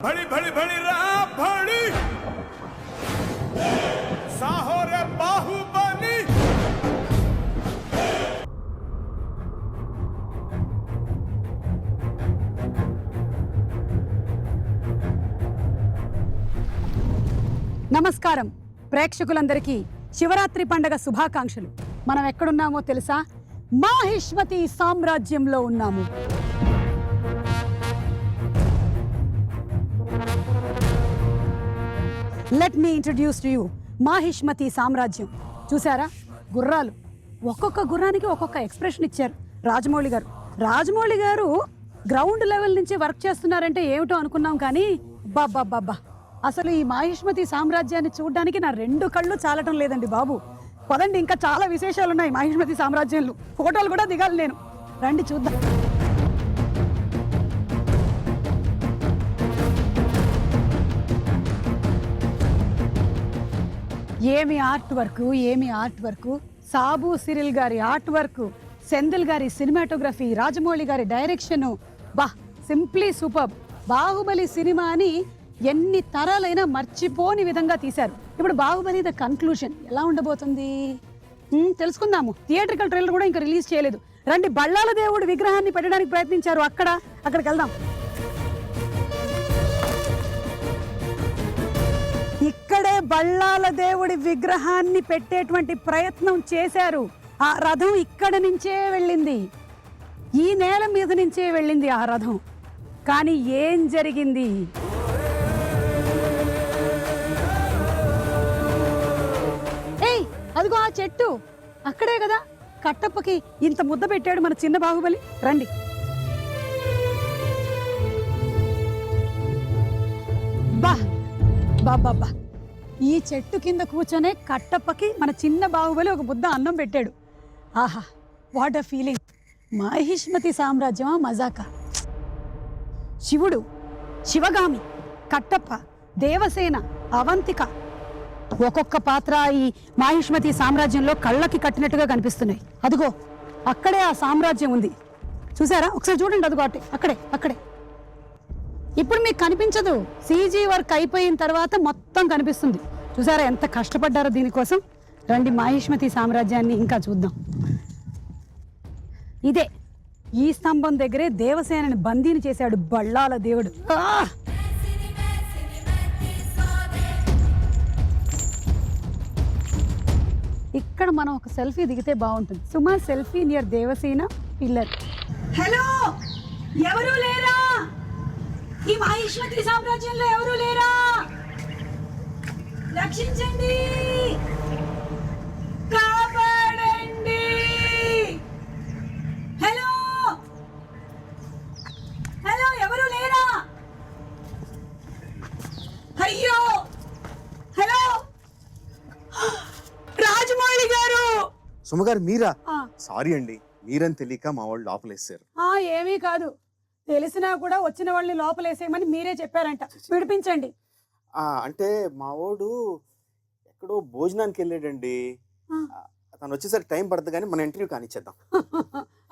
भड़ी भड़ी भड़ी रा भड़ी साहो रे बाहुबली నమస్కారం ప్రేక్షకులందరికీ శివరాత్రి పండుగ శుభాకాంక్షలు. మనం ఎక్కడున్నామో తెలుసా? మాహిష్మతి సామ్రాజ్యంలో ఉన్నాము. Let me introduce to you Mahishmati సామ్రాజ్యం. చూసారా గుర్రాలు, ఒక్కొక్క గుర్రానికి ఒక్కొక్క ఎక్స్ప్రెషన్ ఇచ్చారు రాజమౌళి గారు గ్రౌండ్ లెవెల్ నుంచి వర్క్ చేస్తున్నారంటే ఏమిటో అనుకున్నాం, కానీ బాబా అసలు ఈ మాహిష్మతి సామ్రాజ్యాన్ని చూడడానికి నా రెండు కళ్ళు చాలటం లేదండి బాబు. పదండి, ఇంకా చాలా విశేషాలు ఉన్నాయి మాహిష్మతి సామ్రాజ్యంలో. ఫోటోలు కూడా దిగాలి నేను, రండి చూద్దాం. ఏమి ఆర్ట్ వర్క్, సాబు సిరిల్ గారి ఆర్ట్ వర్క్, సెందిల్ గారి సినిమాటోగ్రఫీ, రాజమౌళి గారి డైరెక్షన్, బా సింప్లీ సూపర్. బాహుబలి సినిమాని ఎన్ని తరాలైనా మర్చిపోని విధంగా తీశారు. ఇప్పుడు బాహుబలి ద కన్క్లూషన్ ఎలా ఉండబోతుంది తెలుసుకుందాము. థియేట్రికల్ ట్రైలర్ కూడా ఇంకా రిలీజ్ చేయలేదు. రండి, బళ్ళాల దేవుడి విగ్రహాన్ని పెట్టడానికి ప్రయత్నించారు, అక్కడికి వెళ్దాం. ఇక్కడే బళ్ళాల దేవుడి విగ్రహాన్ని పెట్టేటువంటి ప్రయత్నం చేశారు. ఆ రథం ఇక్కడ నుంచే వెళ్ళింది, ఈ నేల మీద నుంచే వెళ్ళింది ఆ రథం. కానీ ఏం జరిగింది? అదిగో ఆ చెట్టు అక్కడే కదా కట్టప్పకి ఇంత ముద్ద పెట్టాడు మన చిన్న బాహుబలి. రండి, బా ఈ చెట్టు కింద కూర్చొనే కట్టప్పకి మన చిన్న బాహుబలి ఒక ముద్ద అన్నం పెట్టాడు. ఆహా, వాట్ అ ఫీలింగ్. మాహిష్మతి సామ్రాజ్యమా మజాకా. శివుడు, శివగామి, కట్టప్ప, దేవసేన, అవంతిక, ఒక్కొక్క పాత్ర ఈ మాహిష్మతి సామ్రాజ్యంలో కళ్ళకి కట్టినట్టుగా కనిపిస్తున్నాయి. అదిగో అక్కడే ఆ సామ్రాజ్యం ఉంది, చూసారా? ఒకసారి చూడండి, అదిగో అక్కడే. ఇప్పుడు మీకు కనిపించదు, సీజీ వర్క్ అయిపోయిన తర్వాత మొత్తం కనిపిస్తుంది. చూసారా ఎంత కష్టపడ్డారో దీనికోసం. రండి, మాహిష్మతి సామ్రాజ్యాన్ని ఇంకా చూద్దాం. ఇదే ఈ స్తంభం దగ్గరే దేవసేనని బందీని చేశాడు బళ్ళాల దేవుడు. ఇక్కడ మనం ఒక సెల్ఫీ దిగితే బాగుంటుంది. సుమా selfie near Devasena pillar. Hello, ఎవరు లేరా? ఈ మాహిష్మతి సామ్రాజ్యంలో ఎవరు లేరా? రక్షించండి, కాపాడండి. హలో హలో, ఎవరు లేరా? అయ్యో, హలో రాజమౌళి గారు. సుమగారు మీరా? సారీ అండి, మీరని తెలియక మా వాళ్ళు లోపలేసారు. ఏమీ కాదు, తెలిసినా కూడా వచ్చిన వాళ్ళని లోపలేసేయమని మీరే చెప్పారంట. విడిపించండి. అంటే మా వాడు ఎక్కడో భోజనానికి వెళ్ళాడండి. తను వచ్చేసరికి టైం పడుతుంది, కానీ మన ఇంటర్వ్యూ కానిచ్చేద్దాం.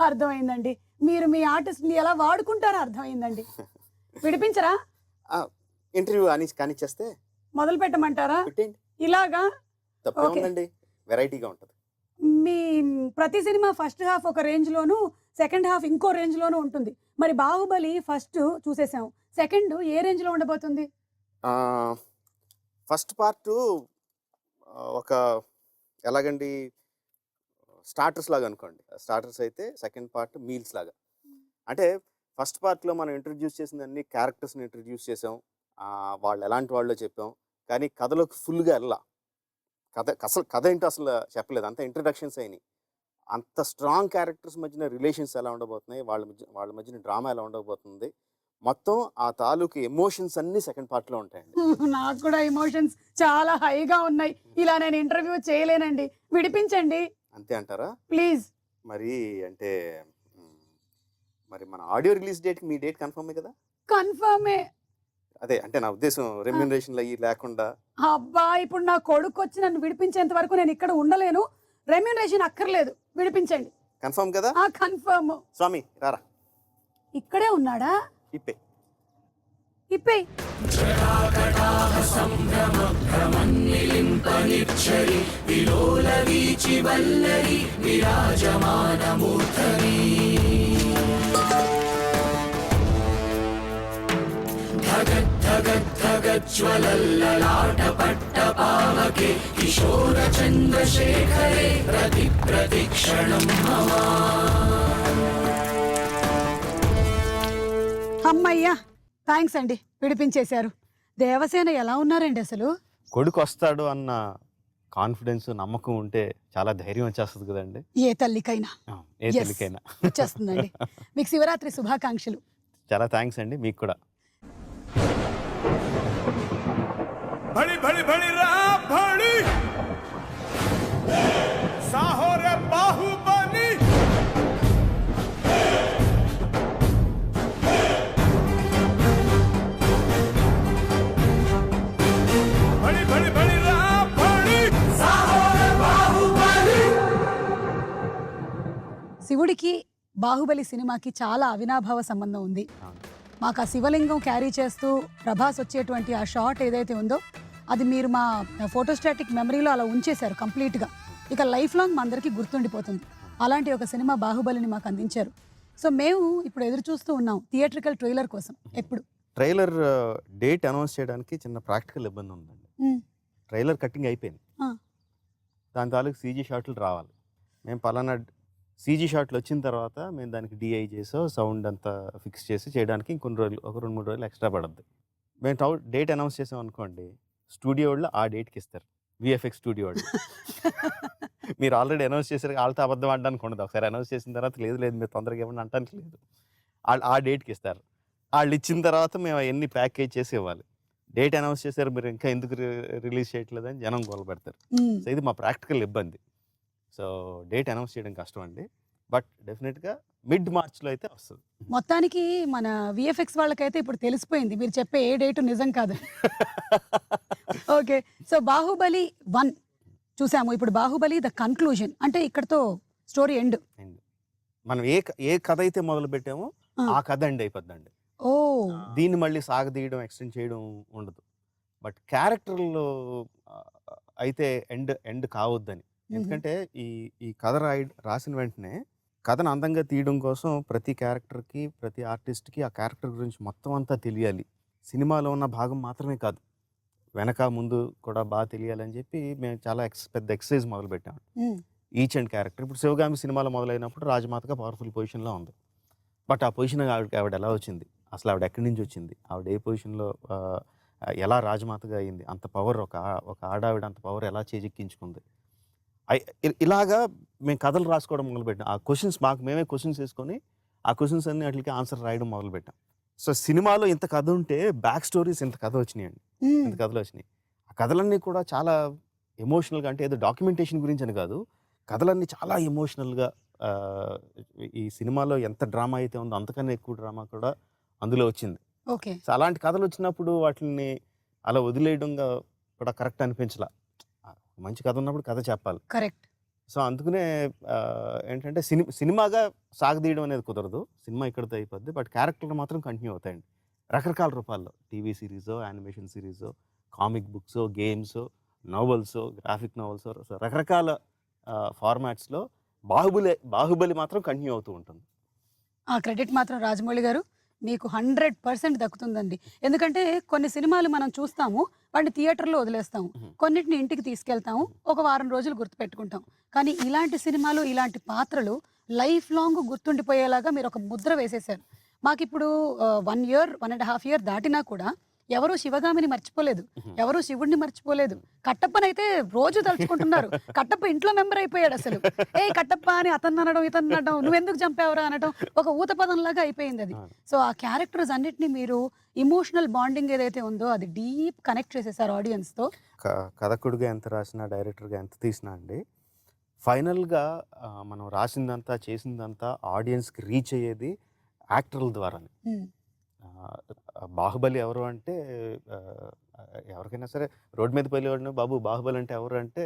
అర్థమైందండి, మీరు మీ ఆర్టిస్ట్ని ఎలా వాడుకుంటారో అర్థమైందండి. విడిపించరా? ఇంటర్వ్యూ కానిచ్చేస్తే మొదలు పెట్టమంటారా? ఇలాగా తప్పేముందండి, వెరైటీగా ఉంటుంది. మీ ప్రతి సినిమా ఫస్ట్ హాఫ్ ఒక రేంజ్ లోను, సెకండ్ హాఫ్ ఇంకో రేంజ్ లోను ఉంటుంది. మరి బాహుబలి ఫస్ట్ చూసేసాం, సెకండ్ ఏ రేంజ్ లో ఉండబోతుంది? ఫస్ట్ పార్ట్ ఒక ఎలాగండి, స్టార్టర్స్ లాగా అనుకోండి. స్టార్టర్స్ అయితే సెకండ్ పార్ట్ మీల్స్ లాగా. అంటే ఫస్ట్ పార్ట్లో మనం ఇంట్రడ్యూస్ చేసిన అన్ని క్యారెక్టర్స్ని ఇంట్రడ్యూస్ చేసాం, వాళ్ళు ఎలాంటి వాళ్ళో చెప్పాం, కానీ కథలోకి ఫుల్గా వెళ్ళా. కథ ఏంటో అసలు చెప్పలేదు, అంత ఇంట్రడక్షన్స్ అయినాయి. అంత స్ట్రాంగ్ క్యారెక్టర్స్ మధ్యన రిలేషన్స్ ఎలా ఉండబోతున్నాయి, వాళ్ళ మధ్యన డ్రామా ఎలా ఉండబోతుంది, మొత్తం ఆ తాలూకు ఎమోషన్స్ అన్ని సెకండ్ పార్ట్లో ఉంటాయండి. నాకు కూడా ఎమోషన్స్ చాలా హైగా ఉన్నాయి. ఇలా నేను ఇంటర్వ్యూ చేయలేనండి, విడిపించండి. అంతే అంటారా? ప్లీజ్. మరి అంటే మరి మన ఆడియో రిలీజ్ డేట్కి మీ డేట్ కన్ఫర్మే కదా? కన్ఫర్మే. అదే అంటే నా ఉద్దేశం రెమ్యూనరేషన్ అయ్యి లేకుండా. అబ్బా, ఇప్పుడు నా కొడుకు వచ్చి నన్ను విడిపించేంత వరకు నేను ఇక్కడ ఉండలేను. రెమ్యూనరేషన్ అక్కర్లేదు, విడిపించండి. కన్ఫర్మ్ కదా? కన్ఫర్మ్. స్వామి రారా. ఇక్కడే ఉన్నాడా? ఇప్పే. ఇప్పే. అమ్మయ్యా, థ్యాంక్స్ అండి, విడిపించేశారు. దేవసేన ఎలా ఉన్నారండి అసలు? కొడుకు వస్తాడు అన్న కాన్ఫిడెన్స్ నమ్మకం ఉంటే చాలా ధైర్యం వచ్చేస్తుంది కదండి. ఏ తల్లికైనా ఏ Yes. తల్లికైనా. వచ్చేస్తుందండి. మీకు శివరాత్రి శుభాకాంక్షలు. చాలా థ్యాంక్స్ అండి మీకు కూడా. भड़ी भड़ी भड़ी रा भड़ी साहो रे बाहुबली भड़ी भड़ी भड़ी रा भड़ी साहो रे बाहुबली. శివుడికి బాహుబలి సినిమాకి చాలా అవినాభావ సంబంధం ఉంది. మాకు ఆ శివలింగం క్యారీ చేస్తూ ప్రభాస్ వచ్చేటువంటి ఆ షాట్ ఏదైతే ఉందో అది మీరు మా ఫోటోస్టాటిక్ మెమరీలో అలా ఉంచేశారు కంప్లీట్గా. ఇక లైఫ్ లాంగ్ మా అందరికీ గుర్తుండిపోతుంది. అలాంటి ఒక సినిమా బాహుబలిని మాకు అందించారు. సో మేము ఇప్పుడు ఎదురు చూస్తూ ఉన్నాం థియేట్రికల్ ట్రైలర్ కోసం. ఎప్పుడు ట్రైలర్ డేట్ అనౌన్స్ చేయడానికి చిన్న ప్రాక్టికల్ ఇబ్బంది ఉందండి. ట్రైలర్ కటింగ్ అయిపోయింది, దాని తాలూకు సీజీ షాట్లు రావాలి. మేము పలానా సీజీ షాట్లు వచ్చిన తర్వాత మేము దానికి డిఐ చేసో సౌండ్ అంతా ఫిక్స్ చేసి చేయడానికి ఇంకొన్ని రోజులు, ఒక 2-3 రోజులు ఎక్స్ట్రా పడుద్ది. మేము డేట్ అనౌన్స్ చేసాం అనుకోండి, స్టూడియో వాళ్ళు ఆ డేట్కి ఇస్తారు. విఎఫ్ఎక్స్ స్టూడియో వాళ్ళు మీరు ఆల్రెడీ అనౌన్స్ చేశారు, వాళ్ళతో అబద్ధం ఆడడానికి ఉండదు. ఒకసారి అనౌన్స్ చేసిన తర్వాత లేదు మీరు తొందరగా ఇవ్వండి అంటానికి లేదు, వాళ్ళు ఆ డేట్కి ఇస్తారు. వాళ్ళు ఇచ్చిన తర్వాత మేము అవన్నీ ప్యాకేజ్ చేసి ఇవ్వాలి. డేట్ అనౌన్స్ చేశారు మీరు ఇంకా ఎందుకు రిలీజ్ చేయట్లేదు అని జనం గోల పెడతారు. సో ఇది మా ప్రాక్టికల్ ఇబ్బంది. సో డేట్ అనౌన్స్ చేయడం కష్టం అండి, బట్ డెఫినెట్గా మిడ్ మార్చ్లో అయితే వస్తుంది. మొత్తానికి మన విఎఫ్ఎక్స్ వాళ్ళకైతే ఇప్పుడు తెలిసిపోయింది మీరు చెప్పే ఏ డేటు నిజం కాదు. ఓకే, సో బాహుబలి 1 చూసాము, ఇప్పుడు బాహుబలి ద కన్క్లూజన్, అంటే ఇక్కడతో స్టోరీ ఎండ్. మనం ఏ కథ అయితే మొదలు పెట్టామో ఆ కథ ఎండ్ అయిపోద్దండి. ఓ, దీన్ని మళ్ళీ సాగదీయడం ఎక్స్టెండ్ చేయడం ఉండదు. బట్ క్యారెక్టర్లో అయితే ఎండ్ కావద్దని. ఎందుకంటే ఈ కథ రాసిన వెంటనే కథను అందంగా తీయడం కోసం ప్రతి క్యారెక్టర్కి, ప్రతి ఆర్టిస్ట్కి ఆ క్యారెక్టర్ గురించి మొత్తం అంతా తెలియాలి. సినిమాలో ఉన్న భాగం మాత్రమే కాదు, వెనక ముందు కూడా బాగా తెలియాలని చెప్పి మేము చాలా పెద్ద ఎక్సర్సైజ్ మొదలుపెట్టాము. Each and character. ఇప్పుడు శివగామి సినిమాలో మొదలైనప్పుడు రాజమాతగా పవర్ఫుల్ పొజిషన్లో ఉంది. బట్ ఆ పొజిషన్ ఆవిడ ఎలా వచ్చింది, అసలు ఆవిడ ఎక్కడి నుంచి వచ్చింది, ఆవిడ ఏ పొజిషన్లో ఎలా రాజమాతగా అయింది, అంత పవర్ ఒక ఆడావిడ అంత పవర్ ఎలా చేజెక్కించుకుంది, ఇలాగా మేము కథలు రాసుకోవడం మొదలుపెట్టాం. ఆ క్వశ్చన్స్ మేమే క్వశ్చన్స్ వేసుకొని ఆ క్వశ్చన్స్ అన్ని వాటికి ఆన్సర్ రాయడం మొదలుపెట్టాం. సో సినిమాలో ఇంత కథ ఉంటే బ్యాక్ స్టోరీస్ ఇంత కథ వచ్చినాయండి, ఇంత కథలు వచ్చినాయి. ఆ కథలన్నీ కూడా చాలా ఎమోషనల్గా, అంటే ఏదో డాక్యుమెంటేషన్ గురించి అని కాదు, కథలన్నీ చాలా ఎమోషనల్గా. ఈ సినిమాలో ఎంత డ్రామా అయితే ఉందో అంతకన్నా ఎక్కువ డ్రామా కూడా అందులో వచ్చింది. ఓకే, సో అలాంటి కథలు వచ్చినప్పుడు వాటిని అలా వదిలేయడంగా కూడా కరెక్ట్ అనిపించలా. మంచి కథ ఉన్నప్పుడు కథ చెప్పాలి. కరెక్ట్. సో అందుకనే ఏంటంటే సినిమాగా సాగదీయడం అనేది కుదరదు, సినిమా ఇక్కడితో అయిపోద్ది. బట్ క్యారెక్టర్లు మాత్రం కంటిన్యూ అవుతాయండి రకరకాల రూపాల్లో. టీవీ సిరీసో, యానిమేషన్ సిరీసో, కామిక్ బుక్సో, గేమ్సో, నోవెల్సో, గ్రాఫిక్ నోవెల్సో, సో రకరకాల ఫార్మాట్స్లో బాహుబలి మాత్రం కంటిన్యూ అవుతూ ఉంటుంది. ఆ క్రెడిట్ మాత్రం రాజమౌళి గారు మీకు 100% దక్కుతుందండి. ఎందుకంటే కొన్ని సినిమాలు మనం చూస్తాము, వాటిని థియేటర్లో వదిలేస్తాము, కొన్నిటిని ఇంటికి తీసుకెళ్తాము, ఒక వారం రోజులు గుర్తుపెట్టుకుంటాం. కానీ ఇలాంటి సినిమాలు, ఇలాంటి పాత్రలు లైఫ్ లాంగ్ గుర్తుండిపోయేలాగా మీరు ఒక ముద్ర వేసేశారు. మాకు ఇప్పుడు 1 year, 1.5 year దాటినా కూడా ఎవరు శివగామిని మర్చిపోలేదు, ఎవరు శివుడిని మర్చిపోలేదు. కట్టప్పనైతే రోజు తలుచుకుంటున్నారు. కట్టప్ప ఇంట్లో మెంబర్ అయిపోయాడు అసలు. ఏ కట్టప్ప అని అతను అనడం, ఇతను అనడం, నువ్వెందుకు చంపావురా అనడం ఒక ఊత పదంలాగా అయిపోయింది అది. సో ఆ క్యారెక్టర్స్ అన్నిటిని మీరు ఇమోషనల్ బాండింగ్ ఏదైతే ఉందో అది డీప్ కనెక్ట్ చేసేసారు ఆడియన్స్తో. కథకుడిగా ఎంత రాసినా, డైరెక్టర్గా ఎంత తీసినా అండి, ఫైనల్గా మనం రాసిందంతా చేసిందంతా ఆడియన్స్కి రీచ్ అయ్యేది యాక్టర్ల ద్వారానే. బాహుబలి ఎవరు అంటే ఎవరికైనా సరే రోడ్డు మీద వెళ్ళేవాడిని, బాబు బాహుబలి అంటే ఎవరు అంటే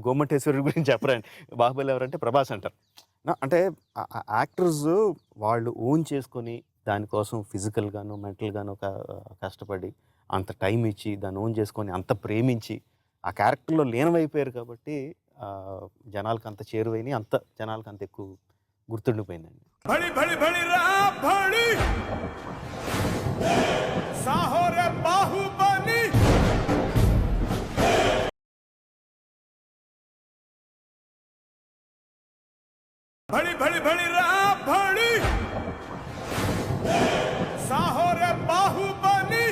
గోమటేశ్వరుడి గురించి చెప్పరండి, బాహుబలి ఎవరంటే ప్రభాస్ అంటారు. అంటే యాక్టర్స్ వాళ్ళు ఓన్ చేసుకొని దానికోసం ఫిజికల్గాను మెంటల్గాను కష్టపడి అంత టైం ఇచ్చి దాన్ని ఓన్ చేసుకొని అంత ప్రేమించి ఆ క్యారెక్టర్లో లీనమైపోయారు కాబట్టి జనాలకు అంత చేరువైన అంత జనాలకు అంత ఎక్కువ గుర్తుండిపోయిందండి. भड़ी भड़ी भड़ी रा भड़ी साहो रे बाहुबली भड़ी भड़ी भड़ी रा भड़ी साहो रे बाहुबली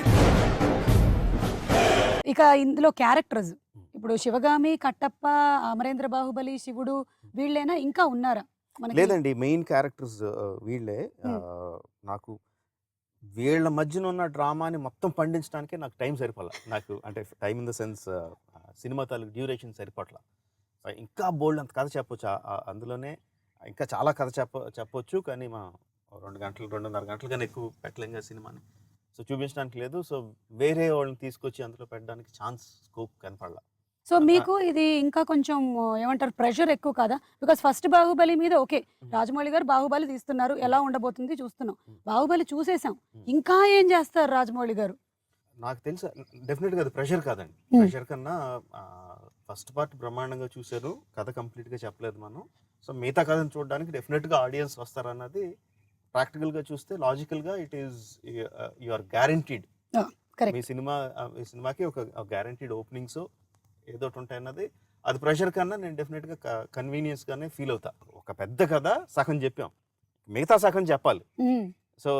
ఇక ఇందులో క్యారెక్టర్స్ ఇప్పుడు శివగామి, కట్టప్ప, అమరేంద్ర బాహుబలి, శివుడు వీళ్ళేనా ఇంకా ఉన్నారా మనకి? లేదండి, మెయిన్ క్యారెక్టర్స్ వీళ్ళే. నాకు వీళ్ళ మధ్యన ఉన్న డ్రామాని మొత్తం పండించడానికే నాకు టైం సరిపోలే. నాకు అంటే time in the sense cinema తాలూకు డ్యూరేషన్ సరిపోట్ల. ఇంకా బోల్డ్ అంత కథ చెప్పొచ్చు అందులోనే, ఇంకా చాలా కథ చెప్పొచ్చు. కానీ మా 2 గంటలు 2.5 గంటల కన్నా ఎక్కువ పెట్టలేం కదా సినిమాని. సో చూపించడానికి లేదు. సో వేరే వాళ్ళని తీసుకొచ్చి అందులో పెట్టడానికి ఛాన్స్, స్కోప్ కనపడలా. సో మీకు ఇది ఇంకా కొంచెం ఏమంటారు, ప్రెషర్ ఎక్కువ కదా? బికాస్ ఫస్ట్ బాహుబలి మీద ఓకే, రాజమౌళి గారు బాహుబలి తీస్తున్నారు, ఎలా ఉండబోతుంది చూస్తున్నాం. బాహుబలి చూసేసాం, ఇంకా ఏం చేస్తారు రాజమౌళి గారు? నాకు తెలుసు డెఫినెట్గా అది ప్రెషర్ కాదండి. ప్రెషర్ కన్నా ఫస్ట్ పార్ట్ బ్రహ్మాండంగా చూశారు, కథ కంప్లీట్గా చెప్పలేదు మనం. సో మిగతా కథను చూడడానికి డెఫినెట్గా ఆడియన్స్ వస్తారన్నది ప్రాక్టికల్గా చూస్తే, లాజికల్గా it is you are guaranteed. మీ సినిమాకి ఒక గ్యారంటీడ్ ఓపెనింగ్స్ ఏదో ఉంటాయి అన్నది. అది ప్రెషర్ కన్నా నేను డెఫినెట్గా కన్వీనియన్స్గానే ఫీల్ అవుతా. ఒక పెద్ద కథ సగం చెప్పాం, మిగతా సగం చెప్పాలి. సో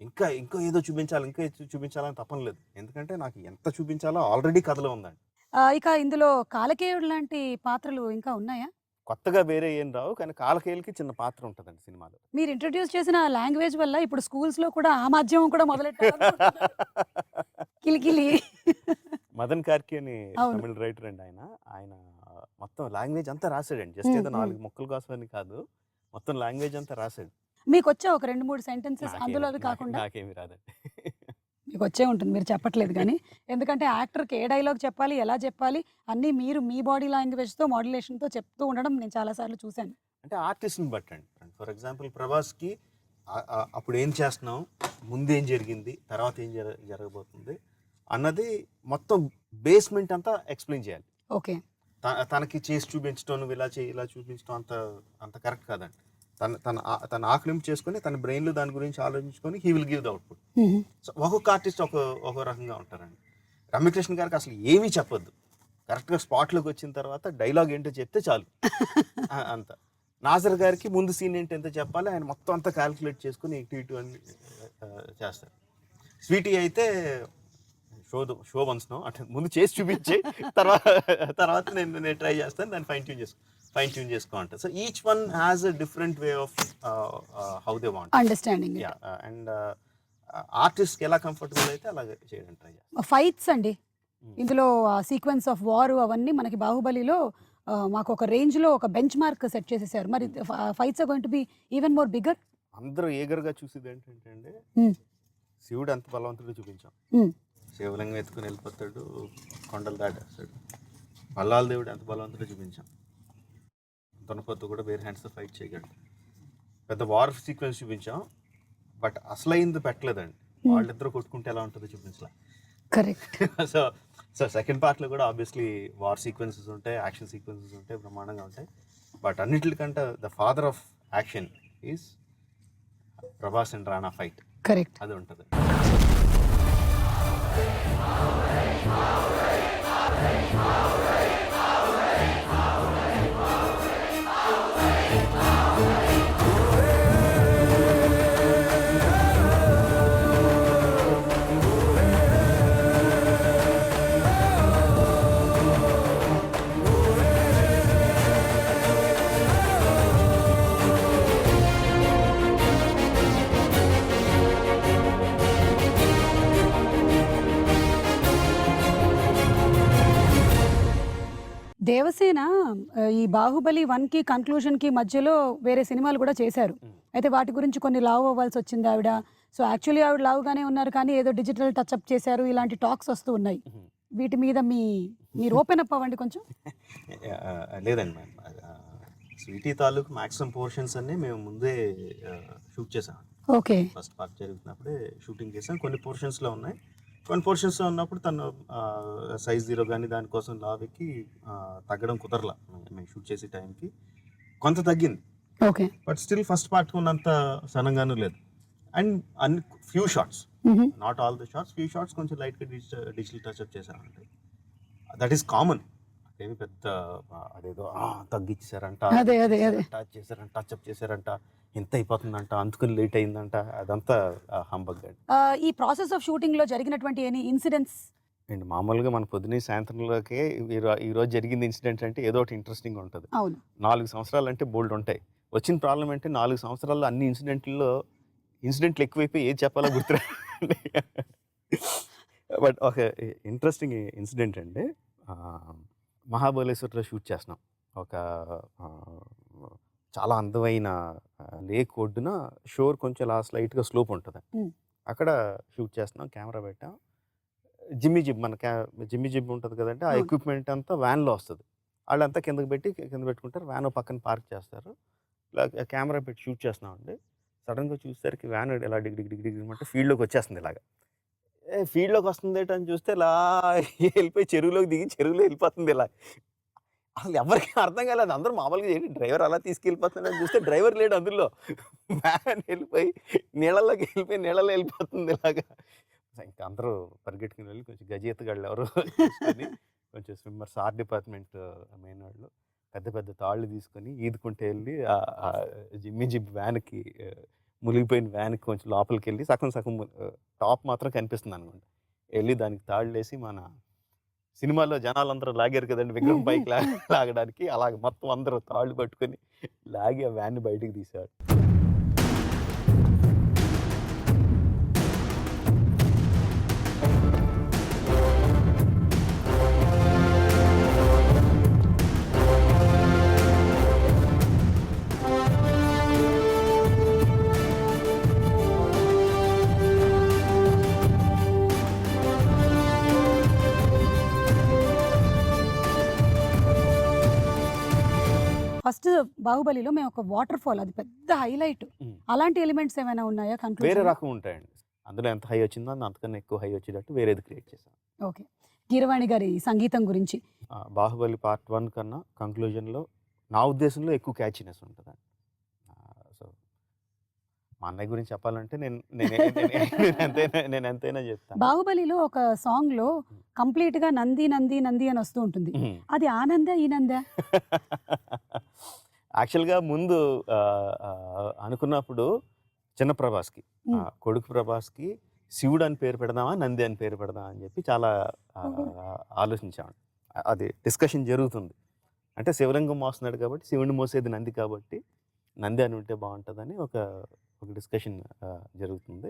ఇంకా ఏదో చూపించాలని తప్పని లేదు. ఎందుకంటే నాకు ఎంత చూపించాలో ఆల్రెడీ కథలో ఉందండి. ఇక ఇందులో కాలకేయుడు లాంటి పాత్రలు ఇంకా ఉన్నాయా? కొత్తగా వేరే ఏం రావు, కానీ కాలకేయులకి చిన్న పాత్ర ఉంటుందండి సినిమాలో. మీరు ఇంట్రడ్యూస్ చేసిన లాంగ్వేజ్ వల్ల ఇప్పుడు స్కూల్స్ లో కూడా ఆ మాధ్యమం కూడా మొదలెట్టారు. కిలికిలి. మదన్ కార్కి అని తమిళ రైటర్ అండి ఆయన మొత్తం లాంగ్వేజ్ అంతా రాశాడండి. జస్ట్ ఏదో 4 ముక్కల కోసమని కాదు, మొత్తం లాంగ్వేజ్ అంతా రాశాడు. మీకు వచ్చా ఒక 2-3 సెంటెన్సెస్ అందులో అది కాకుండా? నాకేమి రాదండి. మీకు వచ్చే ఉంటుంది, మీరు చెప్పట్లేదు కానీ. ఎందుకంటే యాక్టర్కి ఏ డైలాగ్ చెప్పాలి, ఎలా చెప్పాలి అన్నీ మీరు మీ బాడీ లాంగ్వేజ్తో, మాడ్యులేషన్తో చెప్తూ ఉండడం నేను చాలాసార్లు చూశాను. అంటే ఆర్టిస్ట్ని బట్టండి. ఫర్ ఎగ్జాంపుల్ ప్రభాస్కి అప్పుడు ఏం చేస్తున్నాం, ముందు ఏం జరిగింది, తర్వాత ఏం జరగబోతుంది అన్నది మొత్తం బేస్మెంట్ అంతా ఎక్స్ప్లెయిన్ చేయాలి. ఓకే, తనకి చేసి చూపించడం, నువ్వు ఇలా చూపించడం అంత కరెక్ట్ కాదండి. తన ఆకలింపు చేసుకొని తన బ్రెయిన్లో దాని గురించి ఆలోచించుకొని he will give the output. So ఒక్కొక్క ఆర్టిస్ట్ ఒక రకంగా ఉంటారండి. రమ్యకృష్ణ గారికి అసలు ఏమీ చెప్పొద్దు, కరెక్ట్గా స్పాట్లోకి వచ్చిన తర్వాత డైలాగ్ ఏంటో చెప్తే చాలు అంత. నాజర్ గారికి ముందు సీన్ ఏంటి ఎంత చెప్పాలి, ఆయన మొత్తం అంతా క్యాలిక్యులేట్ చేసుకుని ఇటు అని చేస్తారు. స్వీటీ అయితే షో వన్స్నో అంటే ముందు చేసి చూపించి తర్వాత నేను ట్రై చేస్తాను, దాన్ని ఫైన్ ట్యూన్ చేసుకో అంటారు. So each one has a different way of how they want understanding. And ఆర్టిస్ట్కి ఎలా కంఫర్టబుల్ అయితే అలాగే చేయడానికి ట్రై చేస్తాను. ఫైట్స్ అండి, ఇందులో సీక్వెన్స్ ఆఫ్ వార్ అవన్నీ మనకి బాహుబలిలో మాకు ఒక రేంజ్లో ఒక బెంచ్ మార్క్ సెట్ చేసేసారు. మరి fights are going to be even more bigger. అందరూ ఏగర్గా చూసేది ఏంటంటే అండి, శివుడు ఎంత బలవంతుడు చూపించాం. శివలింగం ఎత్తుకుని వెళ్ళిపోతాడు, కొండలు దాటేస్తాడు. బల్లాల దేవుడు ఎంత బలవంతుడో చూపించాం. దొనపొత్తు కూడా వేరే హ్యాండ్స్తో ఫైట్ చేయగలడు. పెద్ద వార్ సీక్వెన్స్ చూపించాం, బట్ అసలైంది పెట్టలేదండి. వాళ్ళిద్దరూ కొట్టుకుంటే ఎలా ఉంటుందో చూపించలే. కరెక్ట్. సో సెకండ్ పార్ట్లో కూడా ఆబ్వియస్లీ వార్ సీక్వెన్సెస్ ఉంటాయి, యాక్షన్ సీక్వెన్సెస్ ఉంటాయి, బ్రహ్మాండంగా ఉంటాయి. బట్ అన్నిటికంటే the father of action is Prabhas and Rana fight. Correct, అది ఉంటుంది. దేవసేన ఈ బాహుబలి 1కి కన్క్లూజన్కి మధ్యలో వేరే సినిమాలు కూడా చేశారు. అయితే వాటి గురించి కొన్ని లావ్ అవ్వాల్సి వచ్చింది ఆవిడ. సో యాక్చువల్లీ ఆవిడ లావుగానే ఉన్నారు, కానీ ఏదో డిజిటల్ టచ్అప్ చేశారు, ఇలాంటి టాక్స్ వస్తూ ఉన్నాయి. వీటి మీద మీరు ఓపెన్ అప్ అవ్వండి కొంచెం. లేదండి మ్యామ్, స్వీటీ తాలూకు మ్యాక్సిమం పోర్షన్స్ అన్నీ మేము ముందే షూట్ చేసాం. ఓకే. ఫస్ట్ పార్ట్ జరుగుతున్నప్పుడే షూటింగ్ చేసాం. కొన్ని పోర్షన్స్లో ఉన్నాయి, కొన్ని పోర్షన్స్లో ఉన్నప్పుడు తను సైజ్ 0 కానీ దానికోసం లావెక్కి తగ్గడం కుదరలా. మేము షూట్ చేసే టైంకి కొంత తగ్గింది, okay. But still first part ఉన్నంత సన్నంగానూ లేదు. And few shots, not all the shots, few shots కొంచెం లైట్గా డిజిటల్ టచ్అప్ చేశారంటే దట్ ఈస్ కామన్. ఏమి పెద్ద అదేదో తగ్గించారంట, అదే అదే అదే టచ్ చేశారంట, టచ్అప్ చేశారంట, ఎంత అయిపోతుందంట, అందుకని లేట్ అయిందంట, అదంతా హంబగ్ అండి. ఈ ప్రాసెస్ ఆఫ్ షూటింగ్ లో జరిగినటువంటి ఎనీ ఇన్సిడెంట్స్? అండ్ మామూలుగా మన పొద్దున్నే సాయంత్రంలోకే ఈరోజు జరిగింది ఇన్సిడెంట్ అంటే ఏదో ఒకటి ఇంట్రెస్టింగ్ ఉంటుంది. అవును. 4 సంవత్సరాలు అంటే బోల్డ్ ఉంటాయి. వచ్చిన ప్రాబ్లం అంటే 4 సంవత్సరాల్లో అన్ని ఇన్సిడెంట్లు ఎక్కువైపోయి ఏది చెప్పాలో గుర్తురా. బట్ ఒక ఇంట్రెస్టింగ్ ఇన్సిడెంట్ అండి. మహాబలేశ్వర్లో షూట్ చేస్తున్నాం. ఒక చాలా అందమైన లేక్ ఒడ్డున షోర్ కొంచెం స్లైట్గా స్లోప్ ఉంటుంది. అక్కడ షూట్ చేస్తున్నాం, కెమెరా పెట్టాం. జిమ్మి జిబ్ జిమ్మి జిబ్ ఉంటుంది కదంటే, ఆ ఎక్విప్మెంట్ అంతా వ్యాన్లో వస్తుంది. వాళ్ళంతా కింద పెట్టుకుంటారు, వ్యాన్ పక్కన పార్క్ చేస్తారు. ఇలా కెమెరా పెట్టి షూట్ చేస్తున్నాం అండి. సడన్గా చూసేసరికి వ్యాన్ ఇలా డిగ్ అంటే ఫీల్డ్లోకి వచ్చేస్తుంది. ఇలాగా ఫీల్డ్లోకి వస్తుంది అని చూస్తే ఇలా వెళ్ళిపోయి చెరువులోకి దిగి చెరువులో వెళ్ళిపోతుంది. ఇలా అసలు ఎవరికి అర్థం కాలేదు. అందరూ మామూలుగా ఏంటి డ్రైవర్ అలా తీసుకెళ్ళిపోతున్నాడని చూస్తే డ్రైవర్ లేడు అందులో. వ్యాన్ వెళ్ళిపోయి నీళ్ళలోకి నీళ్ళలో వెళ్ళిపోతుంది ఇలాగా. ఇంకా అందరూ పరిగెట్టుకుని వెళ్ళి కొంచెం గజేతగాళ్ళు ఎవరు తీసుకొని, కొంచెం స్విమ్మర్స్, ఆర్ట్ డిపార్ట్మెంట్ మెయిన్ వాళ్ళు పెద్ద పెద్ద తాళ్ళు తీసుకొని ఈదుకుంటే వెళ్ళి జిమ్మి జిబ్ వ్యాన్కి, మునిగిపోయిన వ్యాన్కి కొంచెం లోపలికి వెళ్ళి సగం టాప్ మాత్రం కనిపిస్తుంది అనమాట. వెళ్ళి దానికి తాళ్ళు వేసి, మన సినిమాలో జనాలందరూ లాగారు కదండి విగ్రహం పైకి లాగడానికి, అలాగ మొత్తం అందరూ తాళ్ళు పట్టుకొని లాగి ఆ వ్యాన్ని బయటికి తీశాడు. ఫస్ట్ బాహుబలిలో మేము ఒక వాటర్ ఫాల్, అది పెద్ద హైలైట్. అలాంటి ఎలిమెంట్స్ ఏమైనా ఉన్నాయా? వేరే రకం ఉంటాయండి. అందులో ఎంత హై వచ్చిందో అంతకన్నా ఎక్కువ హై వచ్చేటట్టు వేరేది క్రియేట్ చేశాను. ఓకే. కీరవాణి గారి సంగీతం గురించి? బాహుబలి పార్ట్ 1 కన్నా కంక్లూజన్లో నా ఉద్దేశంలో ఎక్కువ క్యాచీనెస్ ఉంటుందండి. సో మా అన్నయ్య గురించి చెప్పాలంటే నేను ఎంతైనా చెప్తాను. బాహుబలిలో ఒక సాంగ్ లో కంప్లీట్ గా నంది నంది నంది అని వస్తూ ఉంటుంది. అది ఆనందా ఈ నందా? యాక్చువల్గా ముందు అనుకున్నప్పుడు చిన్న ప్రభాస్కి, కొడుకు ప్రభాస్కి శివుడు అని పేరు పెడదామా, నంది అని పేరు పెడదామా అని చెప్పి చాలా ఆలోచించామండి. అది డిస్కషన్ జరుగుతుంది. అంటే శివలింగం మోస్తున్నాడు కాబట్టి శివుడిని మోసేది నంది కాబట్టి నంది అని ఉంటే బాగుంటుందని ఒక డిస్కషన్ జరుగుతుంది.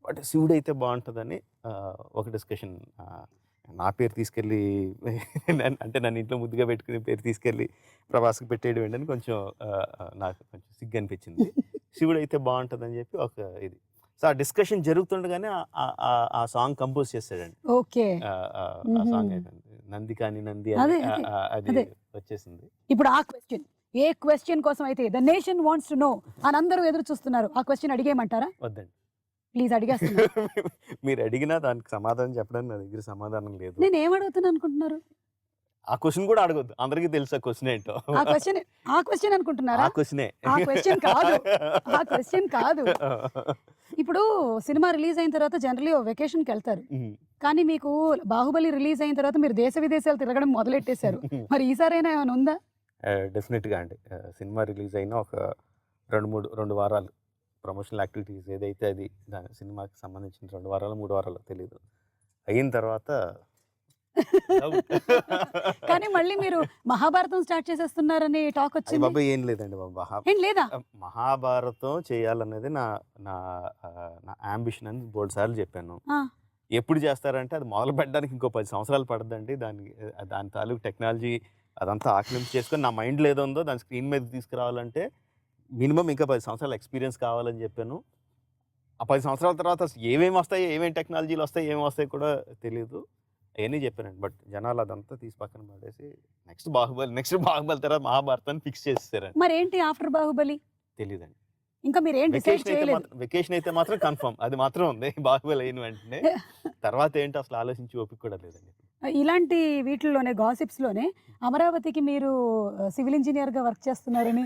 బట్ శివుడు అయితే బాగుంటుందని ఒక డిస్కషన్. నా పేరు తీసుకెళ్ళి అంటే నన్ను ఇంట్లో ముద్దుగా పెట్టుకునే పేరు తీసుకెళ్ళి ప్రభాస్కి పెట్టేయడం ఏంటని కొంచెం నాకు కొంచెం సిగ్గు అనిపించింది. శివుడు అయితే బాగుంటుందని చెప్పి ఒక ఇది. సో ఆ డిస్కషన్ జరుగుతుండగానే ఆ సాంగ్ కంపోజ్ చేశాడండి. ఓకే. ఆ సాంగ్ అయిపోయింది, నంది కాని నంది అది వచ్చేసింది. ఇప్పుడు ఆ క్వశ్చన్, ఏ క్వశ్చన్ కోసం అయితే the nation wants to know అని అందరూ ఎదురు చూస్తున్నారు, ఆ క్వశ్చన్ అడిగేయమంటారా? వద్దండి, ప్లీజ్ అడిగేస్తున్నా. మీరు అడిగినా దానికి సమాధానం చెప్పడానికి నా దగ్గర సమాధానం లేదు. నేను ఏం అడుగుతున్నా అనుకుంటున్నారు? ఆ క్వశ్చన్ కూడా అడగొద్దు, అందరికీ తెలుసు ఆ క్వశ్చన్ ఏంటో. ఆ క్వశ్చన్ అనుకుంటున్నారా? ఆ క్వశ్చనే. ఆ క్వశ్చన్ కాదు. ఇప్పుడు సినిమా రిలీజ్ అయిన తర్వాత జనరల్లీ వెకేషన్కి వెళ్తారు, కానీ మీకు బాహుబలి రిలీజ్ అయిన తర్వాత మీరు దేశ విదేశాలు తిరగడం మొదలెట్టేశారు. మరి ఈసారైనా ఏమైనా ఉందా? డెఫినెట్గా అండి. సినిమా రిలీజ్ అయిన ఒక 2 వారాలు ప్రమోషనల్ యాక్టివిటీస్ ఏదైతే అది దాని సినిమాకి సంబంధించిన 2 వారాలు 3 వారాలు తెలియదు అయిన తర్వాత కానీ మళ్ళీ మీరు మహాభారతం స్టార్ట్ చేసేస్తున్నారని టాక్ వచ్చింది. బాబా ఏం లేదండి బాబా, ఏం లేదా? మహాభారతం చేయాలనేది నా అంబిషన్ అని 3 సార్లు చెప్పాను. ఎప్పుడు చేస్తారంటే అది మొదలు పెట్టడానికి ఇంకో 10 సంవత్సరాలు పడుతుందండి. దాని తాలూకు టెక్నాలజీ అదంతా ఆక్లింపు చేసుకొని నా మైండ్లో ఏదో ఉందో దాని స్క్రీన్ మీద తీసుకురావాలంటే మినిమం ఇంకా 10 సంవత్సరాల ఎక్స్పీరియన్స్ కావాలని చెప్పాను. ఆ 10 సంవత్సరాల తర్వాత ఏమేమి వస్తాయి, ఏమేమి టెక్నాలజీలు వస్తాయి, ఏమి వస్తాయి కూడా తెలియదు. అవన్నీ చెప్పానండి. బట్ జనాలు అదంతా తీసి పక్కన పడేసి నెక్స్ట్ బాహుబలి తర్వాత మహాభారతాన్ని ఫిక్స్ చేసేసారండి. మరి ఏంటి ఆఫ్టర్ బాహుబలి? తెలియదండి. ఇంకా మీరు ఏం డిసైడ్ చేయలేదు. వెకేషన్ అయితే మాత్రం కన్ఫర్మ్, అది మాత్రం ఉంది. బాహుబలి అయిన వెంటనే తర్వాత ఏంటో అసలు ఆలోచించి ఓపిక కూడా లేదండి. ఇలాంటి వీటిల్లోనే గాసిప్స్‌లోనే అమరావతికి మీరు సివిల్ ఇంజినియర్‌గా వర్క్ చేస్తున్నారని.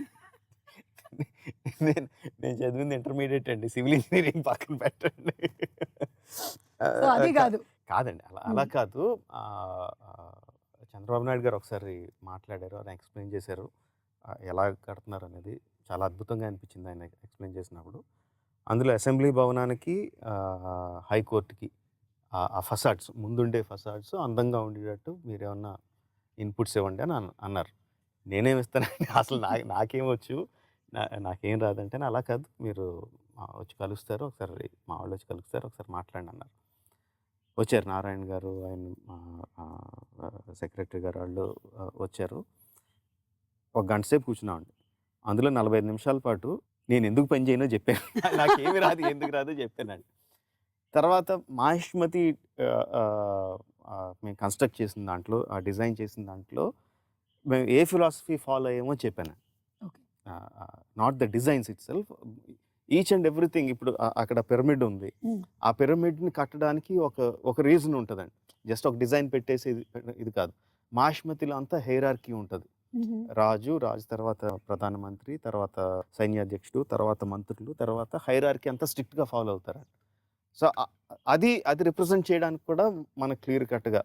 నేను నేను చదివింది ఇంటర్మీడియట్ అండి. సివిల్ ఇంజినీరింగ్ పక్కన పెట్టండి. సో అది కాదు. కాదండి. అలా కాదు. చంద్రబాబు నాయుడు గారు ఒకసారి మాట్లాడారు. ఆయన ఎక్స్‌ప్లెయిన్ చేశారు. ఎలా కడుతున్నారు అనేది చాలా అద్భుతంగా అనిపించింది ఆయన ఎక్స్‌ప్లెయిన్ చేసినప్పుడు. అందులో అసెంబ్లీ భవనానికి, హైకోర్టుకి ఆ ఫసాడ్స్, ముందుండే ఫసాడ్స్ అందంగా ఉండేటట్టు మీరేమన్నా ఇన్పుట్స్ ఇవ్వండి అని అన్నారు. నేనేమి ఇస్తానండి, అసలు నాకేమొచ్చు, నాకేం రాదంటే, అలా కాదు, మీరు వచ్చి కలుస్తారు ఒకసారి, మా వాళ్ళు వచ్చి కలుస్తారు, ఒకసారి మాట్లాడండి అన్నారు. వచ్చారు నారాయణ గారు, ఆయన సెక్రటరీ గారు వాళ్ళు వచ్చారు. ఒక గంట సేపు కూర్చున్నామండి. అందులో 45 నిమిషాల పాటు నేను ఎందుకు పని చేయనో చెప్పాను. నాకేమి రాదు, ఎందుకు రాదో చెప్పానండి. తర్వాత మాహిష్మతి మేము కన్స్ట్రక్ట్ చేసిన దాంట్లో, డిజైన్ చేసిన దాంట్లో మేము ఏ ఫిలాసఫీ ఫాలో అయ్యామో చెప్పాను. Not the designs it self, each and everything. ఇప్పుడు అక్కడ పిరమిడ్ ఉంది, ఆ పిరమిడ్ని కట్టడానికి ఒక రీజన్ ఉంటుందండి. జస్ట్ ఒక డిజైన్ పెట్టేసి ఇది కాదు. మాహిష్మతిలో అంతా హైరార్కీ ఉంటుంది. రాజు తర్వాత ప్రధానమంత్రి, తర్వాత సైన్యాధ్యక్షుడు, తర్వాత మంత్రులు, తర్వాత హైరార్కీ అంతా స్ట్రిక్ట్గా ఫాలో అవుతారు. సో అది రిప్రజెంట్ చేయడానికి కూడా మనకు క్లియర్ కట్గా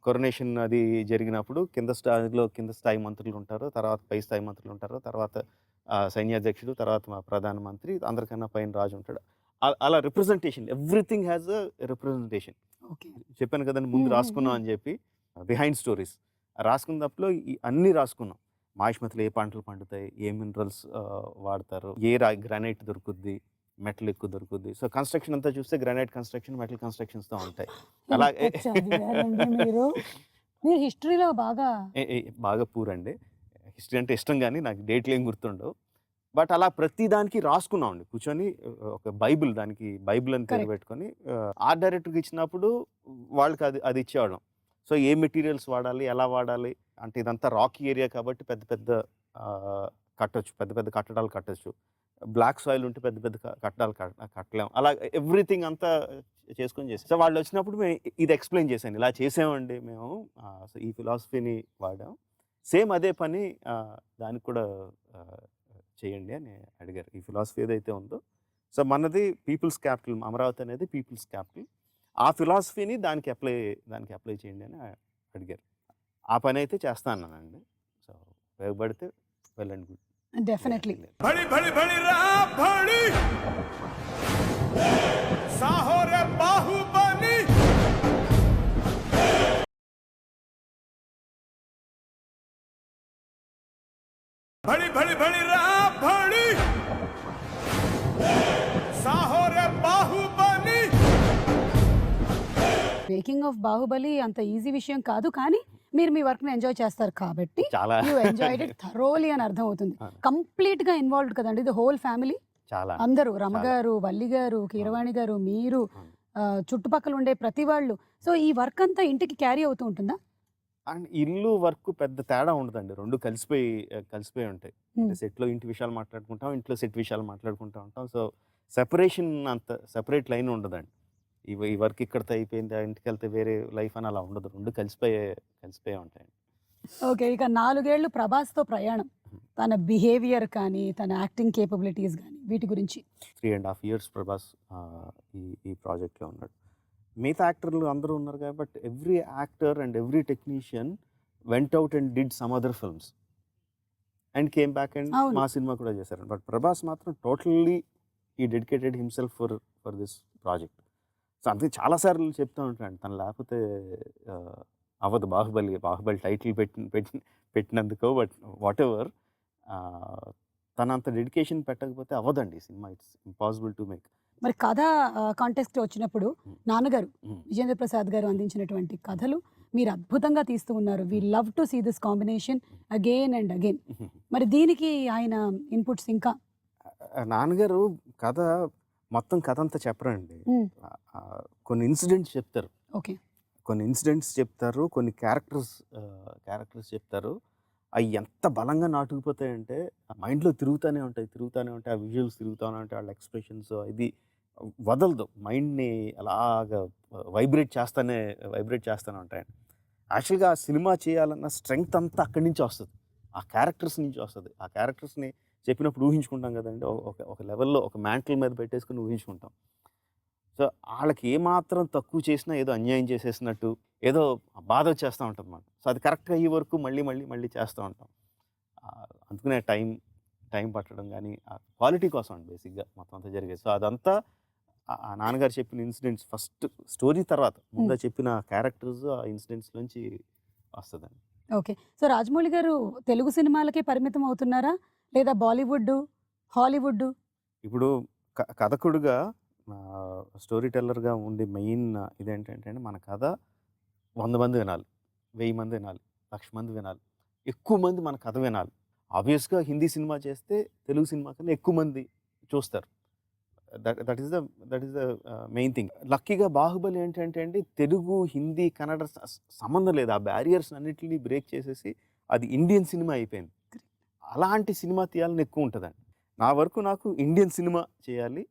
కొరనేషన్ అది జరిగినప్పుడు కింద స్థాయి మంత్రులు ఉంటారు, తర్వాత పై స్థాయి మంత్రులు ఉంటారు, తర్వాత సైన్యాధ్యక్షుడు, తర్వాత మా ప్రధానమంత్రి, అందరికన్నా పైన రాజు ఉంటాడు. అలా representation, everything has a representation. చెప్పాను కదండి ముందు రాసుకున్నాం అని చెప్పి, బిహైండ్ స్టోరీస్ రాసుకున్నప్పుడు అన్నీ రాసుకున్నాం. మాహిష్మతిలో ఏ పంటలు పండుతాయి, ఏ మినరల్స్ వాడతారు, ఏ గ్రానైట్ దొరుకుద్ది, మెటల్ ఎక్కువ దొరుకుద్ది. సో కన్స్ట్రక్షన్ అంతా చూస్తే గ్రానైట్ కన్స్ట్రక్షన్, మెటల్ కన్స్ట్రక్షన్స్తో ఉంటాయి. అలాగే హిస్టరీలో బాగా పూర్ అండి. హిస్టరీ అంటే ఇష్టం, కానీ నాకు డేట్లు ఏం గుర్తుండవు. బట్ అలా ప్రతి దానికి రాసుకున్నాం అండి కూర్చొని. ఒక బైబిల్, దానికి బైబిల్ అని పేరు పెట్టుకొని ఆర్ట్ డైరెక్టర్కి ఇచ్చినప్పుడు వాళ్ళకి అది ఇచ్చేవాళ్ళం. సో ఏ మెటీరియల్స్ వాడాలి, ఎలా వాడాలి అంటే, ఇదంతా రాకీ ఏరియా కాబట్టి పెద్ద పెద్ద కట్టడాలు కట్టచ్చు. బ్లాక్ సాయిల్ ఉంటే పెద్ద పెద్ద కట్టడాలు కట్టలేము. అలా ఎవ్రీథింగ్ అంతా చేసుకొని చేసాం. సో వాళ్ళు వచ్చినప్పుడు మేము ఇది ఎక్స్ప్లెయిన్ చేశాను, ఇలా చేసామండి మేము, సో ఈ ఫిలాసఫీని వాడాం, సేమ్ అదే పని దానికి కూడా చేయండి అని అడిగారు. ఈ ఫిలాసఫీ ఏదైతే ఉందో, సో మనది పీపుల్స్ క్యాపిటల్, అమరావతి అనేది పీపుల్స్ క్యాపిటల్, ఆ ఫిలాసఫీని దానికి అప్లై చేయండి అని అడిగారు. ఆ పని అయితే చేస్తానండి. సో ఉపయోగపడితే వెల్ అండ్ గుడ్. డెఫినెట్లీ. भड़ी भड़ी भड़ी रा भड़ी साहो रे बाहुबली भड़ी भड़ी भड़ी रा भड़ी साहो रे बाहुबली. మేకింగ్ ఆఫ్ బాహుబలి అంత ఈజీ విషయం కాదు, కానీ మీరు మీ వర్క్ ని ఎంజాయ్ చేస్తారు కాబట్టి చాలా యు ఎంజాయ్డ్ ఇట్ థరోలీ అని అర్థం అవుతుంది. కంప్లీట్ గా ఇన్వాల్వ్డ్ కదండి, ది హోల్ ఫ్యామిలీ. చాలా అందరూ, రమగారు, వల్లి గారు, కీరవాణి గారు, మీరు, చుట్టుపక్కల ఉండే ప్రతి వాళ్ళు. సో ఈ వర్క్ అంతా ఇంటికి క్యారీ అవుతూ ఉంటుందా? అండ్ ఇల్లు వర్క్ పెద్ద తేడా ఉండదండి, రెండు కలిసిపోయి ఉంటాయి. సెట్లో ఇంటి విషయాలు మాట్లాడుకుంటాం, ఇంట్లో సెట్ విషయాలు మాట్లాడుకుంటూ ఉంటాం. సో సెపరేషన్, అంత సెపరేట్ లైన్ ఉండదండి. ఈ వర్క్ ఇక్కడితో అయిపోయింది, ఇంటికి వెళ్తే వేరే లైఫ్ అని అలా ఉండదు, రెండు కలిసిపోయే ఉంటాయండి. ఓకే, ఇక 4 ఏళ్ళు ప్రభాస్తో ప్రయాణం, తన బిహేవియర్ కానీ, తన యాక్టింగ్ కేపబిలిటీస్ కానీ, వీటి గురించి. 3.5 years ప్రభాస్ ఈ ప్రాజెక్ట్లో ఉన్నాడు. మిగతా యాక్టర్లు అందరూ ఉన్నారు కాబట్టి every actor and every technician went out and did some other films and came back and మా సినిమా కూడా చేశారు. బట్ ప్రభాస్ మాత్రం టోటల్లీ ఈ dedicated himself for this project. So అందుకే చాలాసార్లు చెప్తూ ఉంటాను, తను లేకపోతే అవ్వదు బాహుబలి టైటిల్ పెట్టినందుకో, బట్ వాట్ ఎవర్, తనంత డెడికేషన్ పెట్టకపోతే అవ్వదండి సినిమా. It's impossible to make. మరి కథ కాంటెక్స్ట్ వచ్చినప్పుడు నాన్నగారు విజేంద్ర ప్రసాద్ గారు అందించినటువంటి కథలు మీరు అద్భుతంగా తీస్తూ ఉన్నారు. We love to see this combination again and again. మరి దీనికి ఆయన ఇన్పుట్స్ ఇంకా? నాన్నగారు మొత్తం కథ అంతా చెప్పరండి, కొన్ని ఇన్సిడెంట్స్ చెప్తారు. ఓకే, కొన్ని ఇన్సిడెంట్స్ చెప్తారు, కొన్ని క్యారెక్టర్స్ చెప్తారు. అవి ఎంత బలంగా నాటుకుపోతాయంటే మైండ్లో తిరుగుతూనే ఉంటాయి ఆ విజువల్స్ తిరుగుతూనే ఉంటాయి, వాళ్ళ ఎక్స్ప్రెషన్స్, ఇది వదలదు మైండ్ని, అలాగా వైబ్రేట్ చేస్తూనే ఉంటాయండి. యాక్చువల్గా ఆ సినిమా చేయాలన్న స్ట్రెంగ్త్ అంతా అక్కడి నుంచి వస్తుంది, ఆ క్యారెక్టర్స్ నుంచి వస్తుంది. ఆ క్యారెక్టర్స్ని చెప్పినప్పుడు ఊహించుకుంటాం కదండి, ఒక లెవెల్లో ఒక మ్యాంటల్ మీద పెట్టేసుకుని ఊహించుకుంటాం. సో వాళ్ళకి ఏమాత్రం తక్కువ చేసినా ఏదో అన్యాయం చేసేసినట్టు, ఏదో బాధ వచ్చేస్తూ ఉంటుంది అన్నమాట. సో అది కరెక్ట్గా అయ్యే వరకు మళ్ళీ చేస్తూ ఉంటాం. అందుకనే టైం పట్టడం కానీ ఆ క్వాలిటీ కోసం అండి బేసిక్గా మొత్తం అంతా జరిగేది. సో అదంతా ఆ నాన్నగారు చెప్పిన ఇన్సిడెంట్స్, ఫస్ట్ స్టోరీ తర్వాత ముందు చెప్పిన క్యారెక్టర్స్, ఆ ఇన్సిడెంట్స్ నుంచి వస్తుందండి. ఓకే. సో రాజమౌళి గారు తెలుగు సినిమాలకే పరిమితం అవుతున్నారా, లేదా బాలీవుడ్, హాలీవుడ్? ఇప్పుడు కథకుడుగా, స్టోరీ టెల్లర్గా ఉండే మెయిన్ ఇదేంటంటే అండి, మన కథ 100 మంది వినాలి, 1000 మంది వినాలి, 1,00,000 మంది వినాలి, ఎక్కువ మంది మన కథ వినాలి. ఆబ్వియస్గా హిందీ సినిమా చేస్తే తెలుగు సినిమా కన్నా ఎక్కువ మంది చూస్తారు. That is the main thing. లక్కీగా బాహుబలి ఏంటంటే అండి, తెలుగు, హిందీ, కన్నడ సంబంధం లేదు, ఆ బ్యారియర్స్ అన్నిటిని బ్రేక్ చేసేసి అది ఇండియన్ సినిమా అయిపోయింది. అలాంటి సినిమా తీయాలని ఎక్కువ ఉంటుందండి. నా వరకు నాకు ఇండియన్ సినిమా చేయాలి,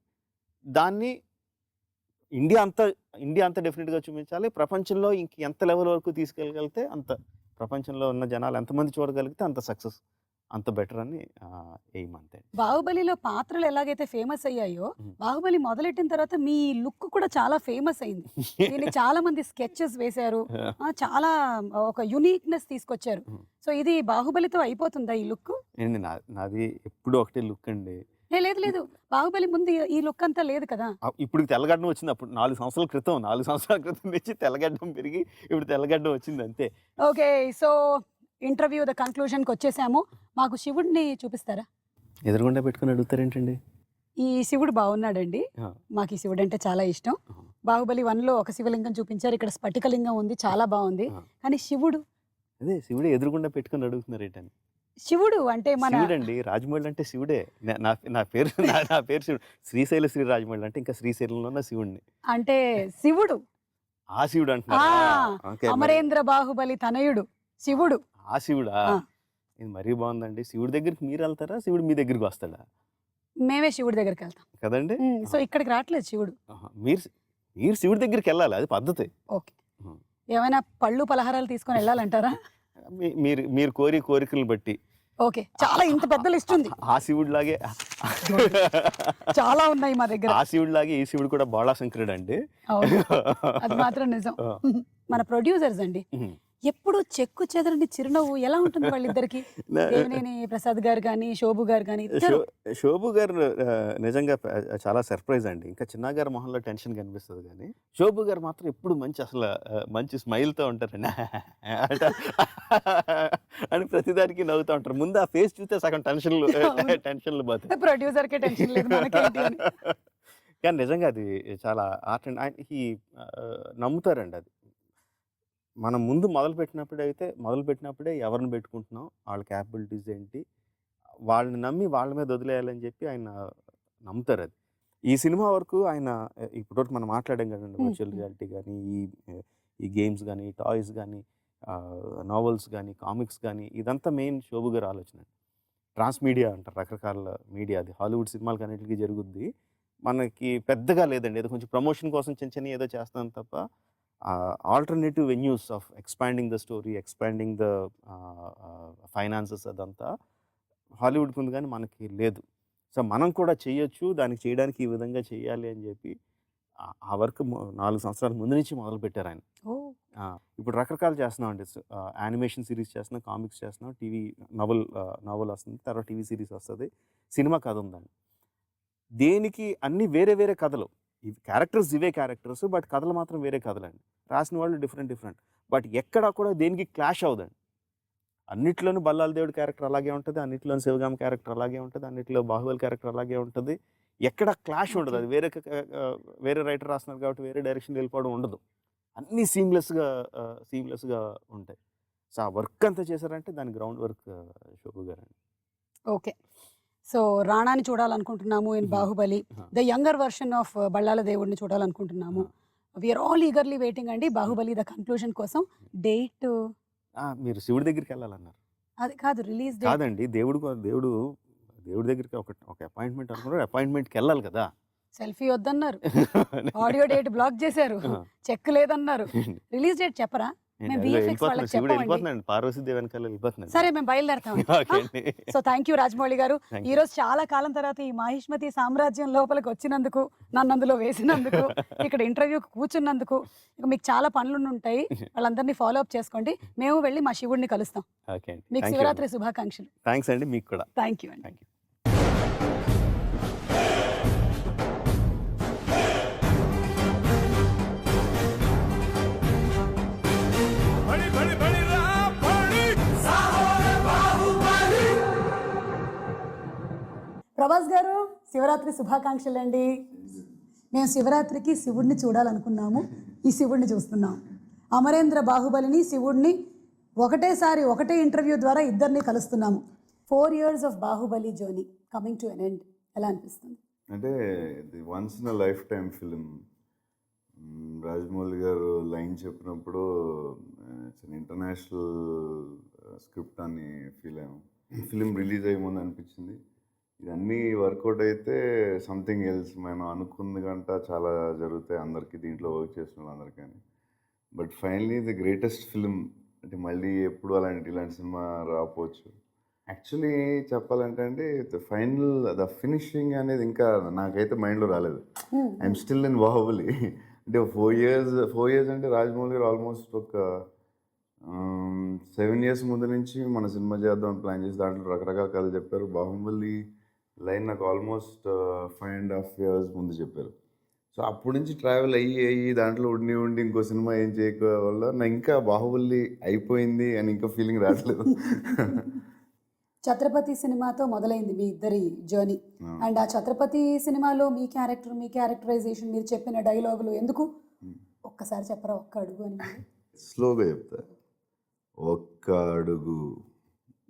దాన్ని ఇండియా అంతా డెఫినెట్గా చూపించాలి. ప్రపంచంలో ఎంత లెవెల్ వరకు తీసుకెళ్ళగలిగితే అంత, ప్రపంచంలో ఉన్న జనాలు ఎంతమంది చూడగలిగితే అంత సక్సెస్, అంత బెటర్ అని ఎయిమ్ అంతే. బాహుబలిలో పాత్రలు ఎలాగైతే ఫేమస్ అయ్యాయో, బాహుబలి మొదలెట్టిన తర్వాత మీ లుక్ కూడా చాలా ఫేమస్ అయింది. దీన్ని చాలా మంది స్కెచెస్ వేశారు, చాలా ఒక యూనిక్నెస్ తీసుకొచ్చారు. సో ఇది బాహుబలితో అయిపోతుందా ఈ లుక్? ఏండి నాది ఎప్పుడు ఒకటే లుక్ అండి. లేదు, బాహుబలి ముందు ఈ లుక్ అంతా లేదు కదా. ఇప్పుడు తెల్లగడ్డం వచ్చింది, అప్పుడు 4 సంవత్సరాల క్రితం నుంచి తెల్లగడ్డం పెరిగి ఇప్పుడు తెల్లగడ్డం వచ్చింది అంతే. ఓకే, సో ఇంటర్వ్యూ ద కన్క్లూజన్కి వచ్చేసాము. మాకు శివుడిని చూపిస్తారా? ఎదురుగుండా పెట్టుకుని అడుగుతారేంటండి? ఈ శివుడు బాగున్నాడండి, మాకు ఈ శివుడు అంటే చాలా ఇష్టం. బాహుబలి 1లో ఒక శివలింగం చూపించారు, ఇక్కడ స్ఫటికలింగం ఉంది, చాలా బాగుంది. కానీ శివుడు, అదే శివుడే ఎదురుగుండా పెట్టుకుని అడుగుతున్నారు ఏంటని. శివుడు అంటే మన శివుడండి, రాజమౌళి అంటే శివుడే. నా పేరు శివుడు, శ్రీశైల శ్రీ రాజమౌళి అంటే ఇంకా శ్రీశైలంలో ఉన్న శివుడిని అంటే శివుడు, ఆ శివుడు అంటున్నారు. అమరేంద్ర బాహుబలి తనయుడు శివుడు, ఆ శివుడా? ఇది మరీ బాగుందండి. శివుడి దగ్గరికి మీరు వెళ్తారా, శివుడు మీ దగ్గరికి వస్తాడా? మేమే శివుడి దగ్గరికి వెళ్తాం కదండి. సో ఇక్కడికి రావట్లేదు శివుడు, మీరు శివుడి దగ్గరికి వెళ్ళాలి, అది పద్ధతి. ఓకే, ఏమైనా పళ్ళు పలహారాలు తీసుకొని వెళ్ళాలంటారా? మీరు కోరికలను బట్టి. ఓకే, చాలా ఇంత పెద్ద లిస్ట్ ఉంది. ఆ శివుడు లాగే చాలా ఉన్నాయి మా దగ్గర. ఆ శివుడు లాగే ఈ శివుడు కూడా బాళాశంకరుడు అండి. అది మాత్రం నిజం. మన ప్రొడ్యూసర్స్ అండి ఎప్పుడు చెక్కు చెదరని చిరునవ్వు ఎలా ఉంటుంది వాళ్ళిద్దరికి? దేవినేని ప్రసాద్ గారు కానీ, శోభు గారు కానీ. శోభు గారు నిజంగా చాలా సర్ప్రైజ్ అండి. ఇంకా చిన్న గారి మొహంలో టెన్షన్ కనిపిస్తుంది, కానీ శోభు గారు మాత్రం ఎప్పుడు మంచి స్మైల్తో ఉంటారండి అని ప్రతిదానికి నవ్వుతూ ఉంటారు. ముందు ఆ ఫేస్ చూస్తే సగం టెన్షన్లు పోతాయి. ప్రొడ్యూసర్కే టెన్షన్ లేదు, కానీ నిజంగా అది చాలా ఆర్ట్ అండ్ నమ్ముతారండి. అది మనం ముందు మొదలుపెట్టినప్పుడే ఎవరిని పెట్టుకుంటున్నాం, వాళ్ళ క్యాపబిలిటీస్ ఏంటి, వాళ్ళని నమ్మి వాళ్ళ మీద వదిలేయాలని చెప్పి ఆయన నమ్ముతారు. అది ఈ సినిమా వరకు ఆయన ఇప్పటివరకు మనం మాట్లాడాం కదండి, వర్చువల్ రియాలిటీ కానీ, ఈ గేమ్స్ కానీ, టాయ్స్ కానీ, నావెల్స్ కానీ, కామిక్స్ కానీ, ఇదంతా మెయిన్ శోభు గారి ఆలోచన. ట్రాన్స్మీడియా అంటారు, రకరకాల మీడియా, అది హాలీవుడ్ సినిమాలకి అన్నింటికి జరుగుద్ది. మనకి పెద్దగా లేదండి, ఏదో కొంచెం ప్రమోషన్ కోసం చిన్న ఏదో చేస్తాం తప్ప alternative venues of expanding the story, expanding the finances, అదంతా హాలీవుడ్కి ఉంది కానీ మనకి లేదు. సో మనం కూడా చేయొచ్చు, దానికి చేయడానికి ఈ విధంగా చేయాలి అని చెప్పి ఆ వర్క్ 4 సంవత్సరాల ముందు నుంచి మొదలుపెట్టారు ఆయన. ఇప్పుడు రకరకాలు చేస్తున్నాం అండి, యానిమేషన్ సిరీస్ చేస్తున్నాం, కామిక్స్ చేస్తున్నాం, టీవీ నవల్ వస్తుంది, తర్వాత టీవీ సిరీస్ వస్తుంది, సినిమా కథ ఉందండి. దేనికి అన్ని వేరే కథలు, ఇవి క్యారెక్టర్స్ ఇవే క్యారెక్టర్స్, బట్ కథలు మాత్రం వేరే కథలండి. రాసిన వాళ్ళు డిఫరెంట్, బట్ ఎక్కడా కూడా దేనికి క్లాష్ అవుదండి. అన్నిట్లోనూ బల్లాల దేవుడి క్యారెక్టర్ అలాగే ఉంటుంది, అన్నిట్లోనూ శివగామ క్యారెక్టర్ అలాగే ఉంటుంది, అన్నిట్లో బాహుబలి క్యారెక్టర్ అలాగే ఉంటుంది. ఎక్కడ క్లాష్ ఉండదు. అది వేరే రైటర్ రాస్తున్నారు కాబట్టి వేరే డైరెక్షన్ వెళ్ళిపోవడం ఉండదు. అన్నీ సీమ్లెస్గా ఉంటాయి. సో ఆ వర్క్ అంతా చేశారంటే దాని గ్రౌండ్ వర్క్ శోభు గారు అండి. ఓకే, సో రాణాని చూడాలనుకుంటున్నాము in Baahubali, the younger version of బళ్ళాల దేవుడిని చూడాలనుకుంటున్నాము. వీఆర్ ఆల్ ఈగర్లీ వెయిటింగ్ అండి బాహుబలి ద కన్క్లూజన్ కోసం. డేట్ మీరు శివుడి దగ్గరికి వెళ్ళాలన్నారు. అది కాదు రిలీజ్ డేట్. కాదండి, దేవుడు దేవుడి దగ్గరికి ఒక అపాయింట్మెంట్ అనుకున్నాడు, అపాయింట్మెంట్కి వెళ్ళాలి కదా. సెల్ఫీ వద్దన్నారు, ఆడియో డేట్ బ్లాక్ చేశారు, చెక్ లేదన్నారు. రిలీజ్ డేట్ చెప్పరా? మేము VFX వాళ్ళకి శివుడు చెప్పమండి. వెళ్ళిపోతున్నాడు, పార్వతీదేవి వెనకాల వెళ్ళిపోతున్నాడు. సరే మేము బయలుదేరుతాం. ఓకే అండి. సో థ్యాంక్ యూ రాజమౌళి గారు. Thank you. ఈ రోజు చాలా కాలం తర్వాత ఈ మాహిష్మతి సామ్రాజ్యం లోపలికి వచ్చినందుకు, నన్ను అందులో వేసినందుకు, ఇక్కడ ఇంటర్వ్యూకి కూర్చున్నందుకు, ఇక మీకు చాలా పనులు ఉంటాయి, వాళ్ళందరినీ ఫాలో అప్ చేసుకోండి. మేము వెళ్ళి మా శివుడిని కలుస్తాం. ఓకే అండి, మీకు శివరాత్రి శుభాకాంక్షలు. థ్యాంక్స్ అండి, మీకు కూడా థ్యాంక్ యూ అండి. Thank you. बड़ी बड़ी बड़ी बड़ी साहोर बाहुबली ప్రభాస్ గారు శివరాత్రి శుభాకాంక్షలు అండి. మేము శివరాత్రికి శివుడిని చూడాలనుకున్నాము, ఈ శివుడిని చూస్తున్నాం. అమరేంద్ర బాహుబలిని, శివుడిని ఒకటేసారి ఒకటే ఇంటర్వ్యూ ద్వారా ఇద్దరిని కలుస్తున్నాము. 4 years of Baahubali journey coming to an end. ఎలా అనిపిస్తుంది? అంటే ఇది once in a life time film. Rajamouli గారు లైన్ చెప్పినప్పుడు ఇంటర్నేషనల్ స్క్రిప్ట్ అని ఫీల్ అయ్యాము. ఫిలిం రిలీజ్ అయ్యే ముందు అనిపించింది ఇదన్నీ వర్కౌట్ అయితే సంథింగ్ ఎల్స్, మనం అనుకున్న గంట చాలా జరుగుతాయి అందరికీ, దీంట్లో వర్క్ చేసిన వాళ్ళందరికీ. But finally the greatest film. అంటే మళ్ళీ ఎప్పుడు ఇలాంటి సినిమా రాకపోవచ్చు. యాక్చువల్లీ చెప్పాలంటే అండి, ద ఫినిషింగ్ అనేది ఇంకా నాకైతే మైండ్లో రాలేదు. I'm still in Baahubali. అంటే 4 years అంటే రాజమౌళి గారు ఆల్మోస్ట్ ఒక 7 years ముందు నుంచి మన సినిమా చేద్దాం ప్లాన్ చేసి దాంట్లో రకరకాల కథలు చెప్పారు. బాహుబలి లైన్ నాకు ఆల్మోస్ట్ 5.5 years ముందు చెప్పారు. సో అప్పటి నుంచి ట్రావెల్ అయ్యి దాంట్లో ఉండి ఇంకో సినిమా ఏం చేయక వల్ల నా ఇంకా బాహుబలి అయిపోయింది అని ఇంకా ఫీలింగ్ రావట్లేదు. ఛత్రపతి సినిమాతో మొదలైంది మీ ఇద్దరి జర్నీ. అండ్ ఆ ఛత్రపతి సినిమాలో మీ క్యారెక్టరైజేషన్, మీరు చెప్పిన డైలాగులు ఎందుకు ఒక్కసారి చెప్పరా? ఒక్క అడుగు అని. స్లోగా చెప్తా, ఒక్క అడుగు.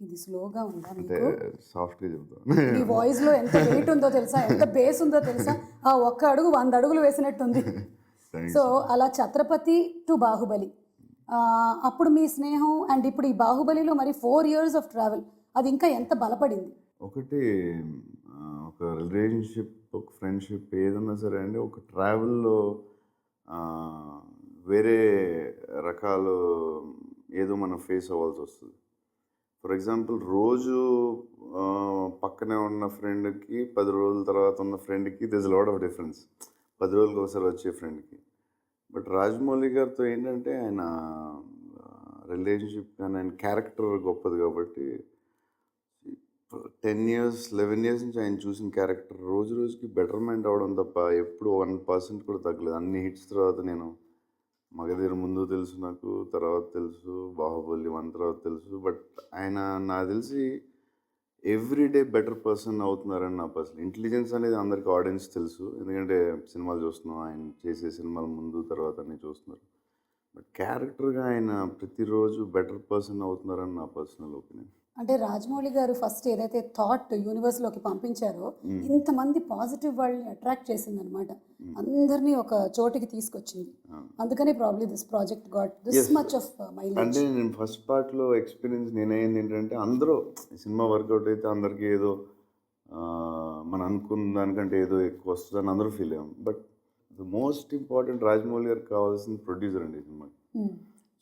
ఇది స్లోగా ఉందా అంటే మీకు? సాఫ్ట్గా చెప్తా. మీ వాయిస్ లో ఎంత వెయిట్ ఉందో తెలుసా, ఎంత బేస్ ఉందో తెలుసా? ఆ ఒక్క అడుగు 100 అడుగులు వేసినట్టుంది. సో అలా ఛత్రపతి టు బాహుబలి, అప్పుడు మీ స్నేహం అండ్ ఇప్పుడు ఈ బాహుబలిలో మరి 4 years ఆఫ్ ట్రావెల్, అది ఇంకా ఎంత బలపడింది? ఒకటి ఒక రిలేషన్షిప్, ఒక ఫ్రెండ్షిప్ ఏదన్నా సరే అండి, ఒక ట్రావెల్లో వేరే రకాలు ఏదో మనం ఫేస్ అవ్వాల్సి వస్తుంది. ఫర్ ఎగ్జాంపుల్, రోజు పక్కనే ఉన్న ఫ్రెండ్కి 10 రోజుల తర్వాత ఉన్న ఫ్రెండ్కి దిస్ లాట్ ఆఫ్ డిఫరెన్స్. 10 రోజులకి ఒకసారి వచ్చే ఫ్రెండ్కి. బట్ రాజమౌళి గారితో ఏంటంటే ఆయన రిలేషన్షిప్ కానీ ఆయన క్యారెక్టర్ గొప్పది కాబట్టి 10 years 11 years నుంచి ఆయన చూసిన క్యారెక్టర్ రోజు రోజుకి బెటర్మెంట్ అవడం తప్ప ఎప్పుడు 1% కూడా తగ్గలేదు. అన్ని హిట్స్ తర్వాత నేను మగధీర ముందు తెలుసు, నాకు తర్వాత తెలుసు, బాహుబలి 1 తర్వాత తెలుసు. బట్ ఆయన నాకు తెలిసి ఎవ్రీడే బెటర్ పర్సన్ అవుతున్నారని నా పర్సన్. ఇంటెలిజెన్స్ అనేది అందరికీ ఆడియన్స్ తెలుసు, ఎందుకంటే సినిమాలు చూస్తున్నాం, ఆయన చేసే సినిమాల ముందు తర్వాత అన్నీ చూస్తున్నారు. బట్ క్యారెక్టర్గా ఆయన ప్రతిరోజు బెటర్ పర్సన్ అవుతున్నారని నా పర్సనల్ ఒపీనియన్. అంటే రాజమౌళి గారు ఫస్ట్ ఏదైతే థాట్ యూనివర్స్లోకి పంపించారో, ఇంతమంది పాజిటివ్ వాళ్ళని అట్రాక్ట్ చేసింది అనమాట, అందరినీ ఒక చోటికి తీసుకొచ్చింది. అందుకని probably this project got this much of mileage. అంటే నేను ఫస్ట్ పార్ట్లో ఎక్స్పీరియన్స్ నేనైంది ఏంటంటే, అందరూ సినిమా వర్కౌట్ అయితే అందరికీ ఏదో మనం అనుకున్న దానికంటే ఏదో ఎక్కువ వస్తుందని అందరూ ఫీల్ అయ్యాం. But the most important Rajamouli గారికి కావాల్సిన ప్రొడ్యూసర్ అండి ఈ సినిమాకి.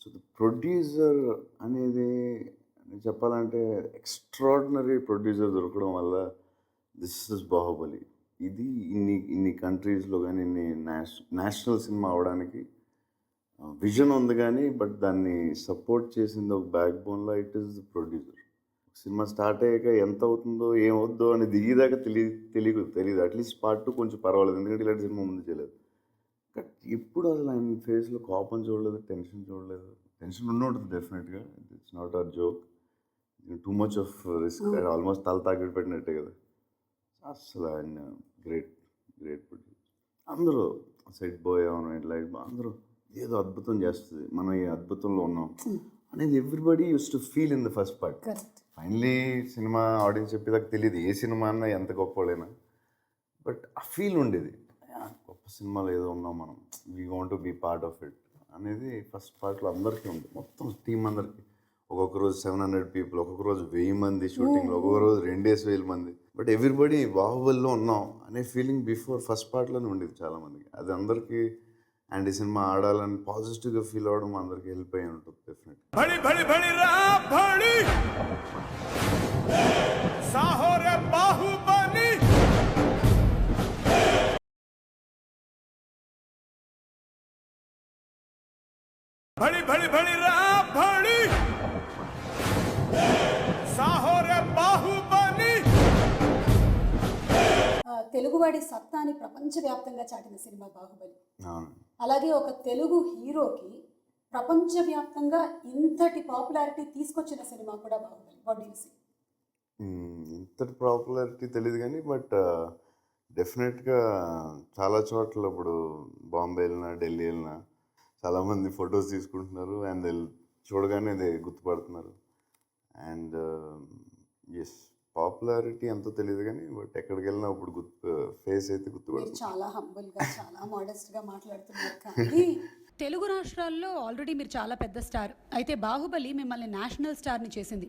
సో ద ప్రొడ్యూసర్ అనేది చెప్పాలంటే ఎక్స్ట్రాడినరీ ప్రొడ్యూసర్ దొరకడం వల్ల దిస్ ఇస్ బాహుబలి. ఇది ఇన్ని కంట్రీస్లో కానీ ఇన్ని నేషనల్ సినిమా అవడానికి విజన్ ఉంది కానీ, బట్ దాన్ని సపోర్ట్ చేసింది ఒక బ్యాక్ బోన్లో it is the producer. Cinema start అయ్యాక ఎంత అవుతుందో ఏమవుద్దో అని దిగేదాకా తెలియదు. అట్లీస్ట్ పార్ట్ 2 కొంచెం పర్వాలేదు, ఎందుకంటే ఇలాంటి సినిమా ముందు చేయలేదు. బట్ ఇప్పుడు అసలు ఆయన ఫేస్లో కోపం చూడలేదు, టెన్షన్ చూడలేదు. టెన్షన్ ఉంటుంది డెఫినెట్గా, it's not a joke. Too much of risk, almost తల తాకిడి పెట్టినట్టే కదా. అసలు ఆయన గ్రేట్ ప్రొడ్యూసర్. అందరూ సెట్ బాయ్ ఇట్లా అందరూ ఏదో అద్భుతం చేస్తుంది, మనం ఈ అద్భుతంలో ఉన్నాం అనేది everybody used to feel in the first part. Finally సినిమా ఆడియన్స్ చెప్పేదాకా తెలియదు ఏ సినిమా అన్నా ఎంత గొప్పవాళ్ళైనా, బట్ ఆ ఫీల్ ఉండేది, గొప్ప సినిమాలో ఏదో ఉన్నాం మనం, we want to be part of it అనేది ఫస్ట్ పార్ట్లో అందరికీ ఉంది, మొత్తం టీం అందరికీ. ఒక్కొక్క రోజు 700 పీపుల్, ఒక్కొక్క రోజు 1000 మంది షూటింగ్లో, ఒక్కొక్క రోజు 2,000 మంది. బట్ ఎవ్రీబడి బాహుబలిలో ఉన్నాం అనే ఫీలింగ్ బిఫోర్ ఫస్ట్ పార్ట్లోనే ఉండేది చాలామందికి. అది అందరికీ అండ్ ఈ సినిమా ఆడాలని పాజిటివ్గా ఫీల్ అవ్వడం అందరికీ హెల్ప్ అయ్యి ఉంటుంది డెఫినెట్. भड़ी भड़ी भड़ी रा भड़ी साहो रे बाहुबली भड़ी भड़ी भड़ी रा भड़ी साहो रे बाहुबली తెలుగువాడి సత్తాని ప్రపంచవ్యాప్తంగా చాటిన సినిమా బాహుబలి. అవును. అలాగే ఒక తెలుగు హీరోకి ప్రపంచవ్యాప్తంగా ఇంతటి పాపులారిటీ తీసుకొచ్చిన సినిమా కూడా Baahubali. What do you see? ఇంతటి పాపులారిటీ తెలియదు కానీ బట్ డెఫినెట్గా చాలా చోట్ల ఇప్పుడు బాంబే వెళ్ళినా ఢిల్లీ వెళ్ళినా చాలామంది ఫొటోస్ తీసుకుంటున్నారు అండ్ చూడగానే అదే గుర్తుపడుతున్నారు. అండ్ ఎస్ పాపులారిటీ ఎంతో తెలియదు కానీ బట్ ఎక్కడికి వెళ్ళినా ఇప్పుడు ఫేస్ అయితే మీరు గుర్తుపడుతుంది. చాలా హంబుల్గా చాలా మోడెస్ట్గా మాట్లాడుతున్నారు కానీ తెలుగు రాష్ట్రాల్లో ఆల్రెడీ మీరు చాలా పెద్ద స్టార్. అయితే బాహుబలి మిమ్మల్ని నేషనల్ స్టార్ని చేసింది.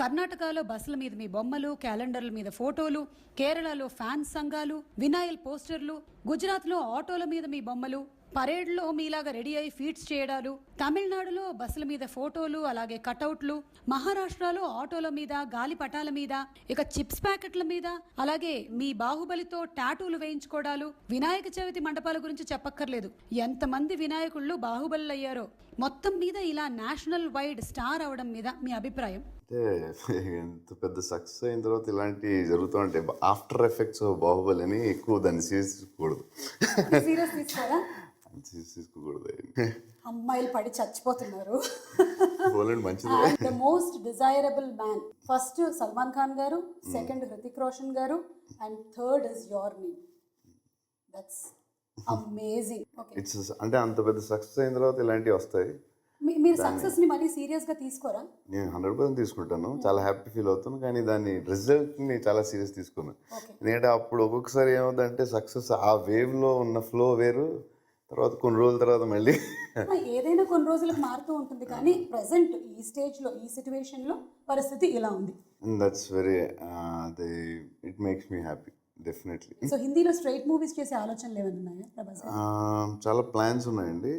కర్ణాటకలో బస్సుల మీద మీ బొమ్మలు, క్యాలెండర్ల మీద ఫోటోలు, కేరళలో ఫ్యాన్స్ సంఘాలు, వినాయల్ పోస్టర్లు, గుజరాత్లో ఆటోల మీద మీ బొమ్మలు, పరేడ్లో మీలాగా రెడీ అయి ఫీట్స్ చేయడాలు, తమిళనాడులో బస్సుల మీద ఫోటోలు అలాగే కటౌట్లు, మహారాష్ట్రలో ఆటోల మీద, గాలి పటాల మీద, ఇక చిప్స్ ప్యాకెట్ల మీద, అలాగే మీ బాహుబలితో టాటూలు వేయించుకోవడాలు, వినాయక చవితి మండపాల గురించి చెప్పక్కర్లేదు. ఎంతమంది వినాయకుళ్ళు బాహుబలి అయ్యారో. మొత్తం మీద ఇలా నేషనల్ వైడ్ స్టార్ అవడం మీద మీ అభిప్రాయం? అంటే ఎంత పెద్ద సక్సెస్ అయిన తర్వాత ఇలాంటి జరుగుతూ ఉంటాయి. ఆఫ్టర్ ఎఫెక్ట్స్ బాహుబలి అని ఎక్కువ దాన్ని సీరియస్ తీసుకోకూడదు. సీరియస్ తీసుకోరా? తీసుకోకూడదు. అమ్మాయిలు పడి చచ్చిపోతున్నారు. పోలండి మంచిది. The most desirable man, first Salman Khan గారు, సెకండ్ హృతిక్ రోషన్ గారు, and third is your name. That's amazing. Okay, it's అంటే అంత పెద్ద సక్సెస్ అయిన తర్వాత ఇలాంటివి వస్తాయి. మీరు సక్సెస్ ని మరీ సీరియస్ గా తీసుకోరా? నేను 100% తీసుకుంటాను, చాలా హ్యాపీ ఫీల్ అవుతాను. కానీ దాని రిజల్ట్ని చాలా సీరియస్ తీసుకున్నాను. ఎందుకంటే అప్పుడు ఒక్కొక్కసారి ఏమవుతుందంటే సక్సెస్ ఆ వేవ్లో ఉన్న ఫ్లో వేరు, తర్వాత కొన్ని రోజుల తర్వాత మళ్ళీ ఏదైనా కొన్ని రోజులకు మారుతూ ఉంటుంది. కానీ ప్రెసెంట్ ఈ స్టేజ్ లో, ఈ సిచ్యువేషన్ లో పరిస్థితి ఇలా ఉంది. That's very it makes me happy definitely. So హిందీలో స్ట్రైట్ మూవీస్ చేసే ఆలోచనలు ఏమైనా ఉన్నాయా ప్రభాస్ గారు? చాలా ప్లాన్స్ ఉన్నాయండి.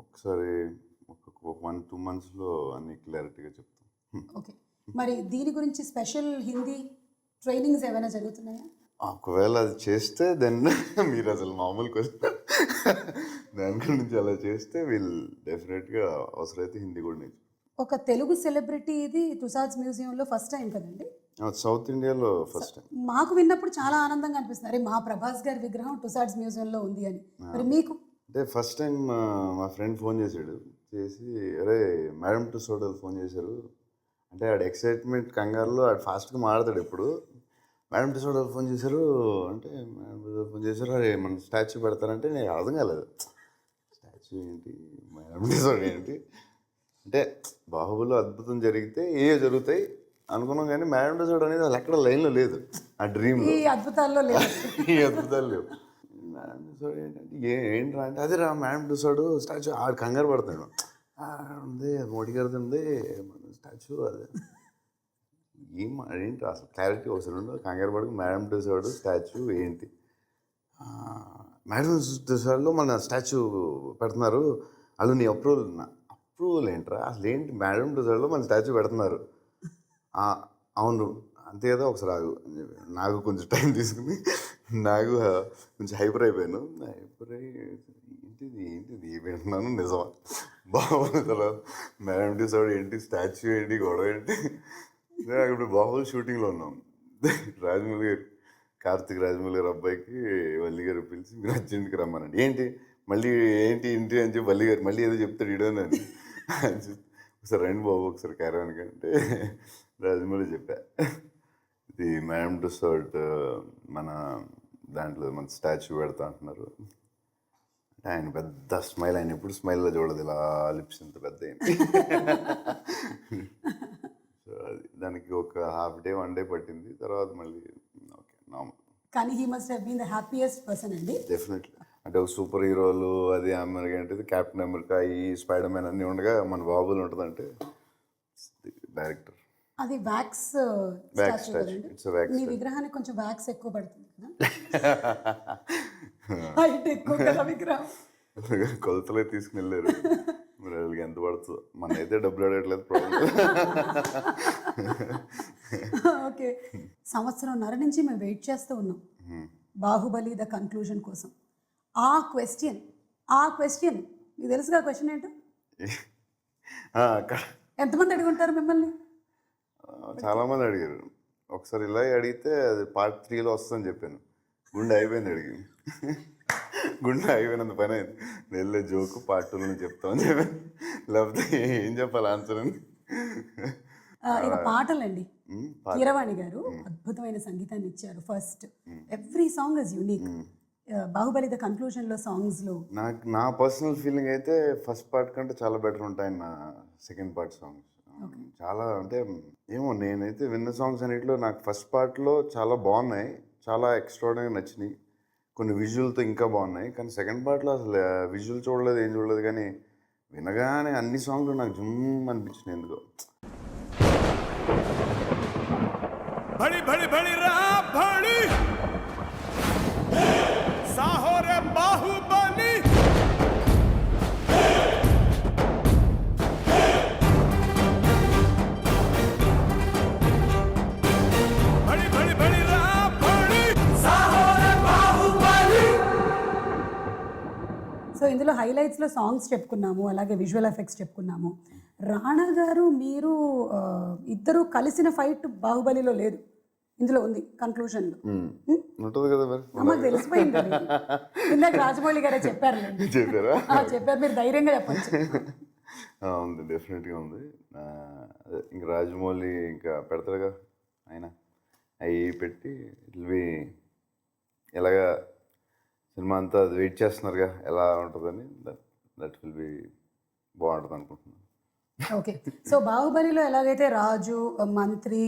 ఒకసారి ఒక 1-2 monthsలో అన్ని క్లారిటీగా చెప్తాం. ఓకే, మరి దీని గురించి స్పెషల్ హిందీ ట్రైనింగ్స్ ఏమైనా జరుగుతున్నాయా? ఒకవేళ అది చేస్తే దెన్ మీరు అసలు మామూలు క్వశ్చన్ దాని గురించి అలా చేస్తే వీళ్ళు డెఫినెట్గా అవసరమైతే హిందీ కూడా నేర్చు. ఒక తెలుగు సెలబ్రిటీ ఇది టుసాడ్స్ మ్యూజియంలో ఫస్ట్ టైం కదండి? సౌత్ ఇండియాలో ఫస్ట్ టైం. మాకు విన్నప్పుడు చాలా ఆనందంగా అనిపిస్తుంది, అరే మా ప్రభాస్ గారి విగ్రహం టుసాడ్స్ మ్యూజియంలో ఉంది అని. మరి మీకు? అంటే ఫస్ట్ టైం మా ఫ్రెండ్ ఫోన్ చేశాడు, చేసి అరే మేడం టుసాడ్ ఫోన్ చేశారు అంటే ఆడ ఎక్సైట్మెంట్ కంగారులో ఆడు ఫాస్ట్గా మాట్లాడతాడు ఎప్పుడు. మేడం టుసాడ్ ఫోన్ చేశారు అంటే మేడం టుసాడ్ ఫోన్ చేశారు, అరే మన స్టాచ్యూ పెడతారంటే నేను అర్థం కాలేదు. స్టాచ్యూ ఏంటి, మేడం టుసాడ్ ఏంటి అంటే బాహుబలిలో అద్భుతం జరిగితే ఏ జరుగుతాయి అనుకున్నాం కానీ మేడం టుసాడ్ అనేది అసలు ఎక్కడ లైన్లో లేదు. ఆ డ్రీమ్లో ఈ అద్భుతాల్లో లేదు. ఈ అద్భుతాలు లేవు. మేడం టుసాడ్ ఏంటంటే ఏంట్రా అంటే అదే రా మేడం టుసాడ్ స్టాచ్యూ. ఆడు కంగారు పడతాడు, ఉంది మోడీ గారిది ఉంది మన స్టాచ్యూ, అదే ఏంటి అసలు క్లారిటీ అవసరం ఉండదు. కంగారు పడకు, మేడం టుసాడ్ స్టాచ్యూ ఏంటి, మేడం టుసాడ్లో మన స్టాచ్యూ పెడుతున్నారు, వాళ్ళు నీ అప్రూవల్ ఏంట్రా అసలు ఏంటి, మేడం టుసాడ్లో మన స్టాచ్యూ పెడుతున్నారు, అవును అంతే కదా ఒకసారి ఆగు. నాకు కొంచెం టైం తీసుకుని నాకు కొంచెం హైపర్ అయిపోయాను. హైపర్ అయ్యి ఏంటిది వింటున్నాను నిజమా బాహుబలి తర్వాత మేడం టుసాడ్ ఏంటి, స్టాచ్యూ ఏంటి, గొడవ ఏంటి. నేను ఇప్పుడు బాహుబలి షూటింగ్లో ఉన్నాం. రాజమౌళి గారు, కార్తిక్ రాజమౌళి గారు అబ్బాయికి వల్లి గారు పిలిచి మీరు అర్జెంట్కి రమ్మనండి. ఏంటి మళ్ళీ ఏంటి ఇంటి అని చెప్పి వల్లి గారు మళ్ళీ ఏదో చెప్తాడు ఇడోనని. ఒకసారి రండి బాబు ఒకసారి క్యారవాన్కి అంటే రాజమౌళి చెప్పా, ఇది మేడం టుసాడ్ మన దాంట్లో మన స్టాచ్యూ పెడతా అంటున్నారు అంటే ఆయన పెద్ద స్మైల్, ఆయన ఎప్పుడు స్మైల్లో చూడదు, ఇలా లిప్స్ ఇంత పెద్ద అయింది. సో అది దానికి ఒక హాఫ్ డే 1 day పట్టింది, తర్వాత మళ్ళీ ఓకే నార్మల్. కానీ he must have been the happiest person అండి. డెఫినెట్లీ. అంటే ఒక సూపర్ హీరోలు అది అమెరికా అంటే క్యాప్టెన్ అమెరికా, ఈ స్పైడర్ మ్యాన్ అన్నీ ఉండగా మన బాహుబలి ఉంటుందంటే డైరెక్టర్. అది వ్యాక్స్ Wax స్టాచ్యూ statue. కదండి? It's a wax me statue. విగ్రహానికి కొంచెం వ్యాక్స్ ఎక్కువ పడుతుంది కదా, హైట్ ఎక్కువ కదా విగ్రహం. కొలతలే తీసుకుని వెళ్ళారు, మరి వాళ్ళకి ఎంత పడుతుందో. మన అయితే డబ్బులు అడగట్లేదు, ప్రాబ్లం. ఓకే, సంవత్సరంన్నర నుంచి మేము వెయిట్ చేస్తూ ఉన్నాం బాహుబలి ద కన్క్లూజన్ కోసం. ఆ క్వశ్చన్ మీకు తెలుసుగా క్వశ్చన్ ఏంటో? ఎంతమంది అడుగుంటారు మిమ్మల్ని? చాలా మంది అడిగారు. ఒకసారి ఇలా అడిగితే అది పార్ట్ 3లో వస్తుందని చెప్పాను. గుండె అయిపోయింది అడిగి, గుండె అయిపోయినంత పని అయింది. వెళ్ళే జోకు పార్ట్ 2లో చెప్తామని చెప్పాను, లేకపోతే ఏం చెప్పాలి ఆన్సర్ అని. ఇక పాటలండి, కీరవాణి గారు అద్భుతమైన సంగీతాన్ని ఇచ్చారు. First every song is unique. Baahubali the conclusion లో సాంగ్స్ లో నా పర్సనల్ ఫీలింగ్ అయితే ఫస్ట్ పార్ట్ కంటే చాలా బెటర్ ఉంటాయి నా సెకండ్ పార్ట్ సాంగ్స్. చాలా అంటే ఏమో, నేనైతే విన్న సాంగ్స్ అన్నిటిలో నాకు ఫస్ట్ పార్ట్లో చాలా బాగున్నాయి, చాలా ఎక్స్ట్రాడినరీ నచ్చినాయి. కొన్ని విజువల్తో ఇంకా బాగున్నాయి. కానీ సెకండ్ పార్ట్లో అసలు విజువల్ చూడలేదు, ఏం చూడలేదు. కానీ వినగానే అన్ని సాంగ్లు నాకు జుమ్ అనిపించినాయి ఎందుకో. भड़ी भड़ी भड़ी रा भड़ी साहो रे बाहुबली भड़ी भड़ी भड़ी रा भड़ी साहो रे बाहुबली. సో ఇందులో హైలైట్స్ లో సాంగ్స్ చెప్పుకున్నాము, అలాగే విజువల్ ఎఫెక్ట్స్ చెప్పుకున్నాము. రాణా గారు మీరు ఇద్దరు కలిసిన ఫైట్ బాహుబలిలో లేదు, ఇందులో ఉంది కన్క్లూజన్ లో. ఉంటుంది కదా మరి, మాకు తెలిసిపోయింది అది. ఇందాక రాజమౌళి గారే చెప్పారు. చెప్పారా? చెప్పారు, మీరు ధైర్యంగా చెప్పచ్చు. ఉంది, డెఫినెట్గా ఉంది. అదే ఇంకా రాజమౌళి ఇంకా పెడతాడుగా ఆయన, అవి పెట్టి ఇట్ విల్ బి ఎలాగా సినిమా అంతా వెయిట్ చేస్తున్నారుగా ఎలా ఉంటుందని, దట్ విల్ బి బాగుంటుంది అనుకుంటున్నాను. ఓకే, సో బాహుబలిలో ఎలాగైతే రాజు, మంత్రి,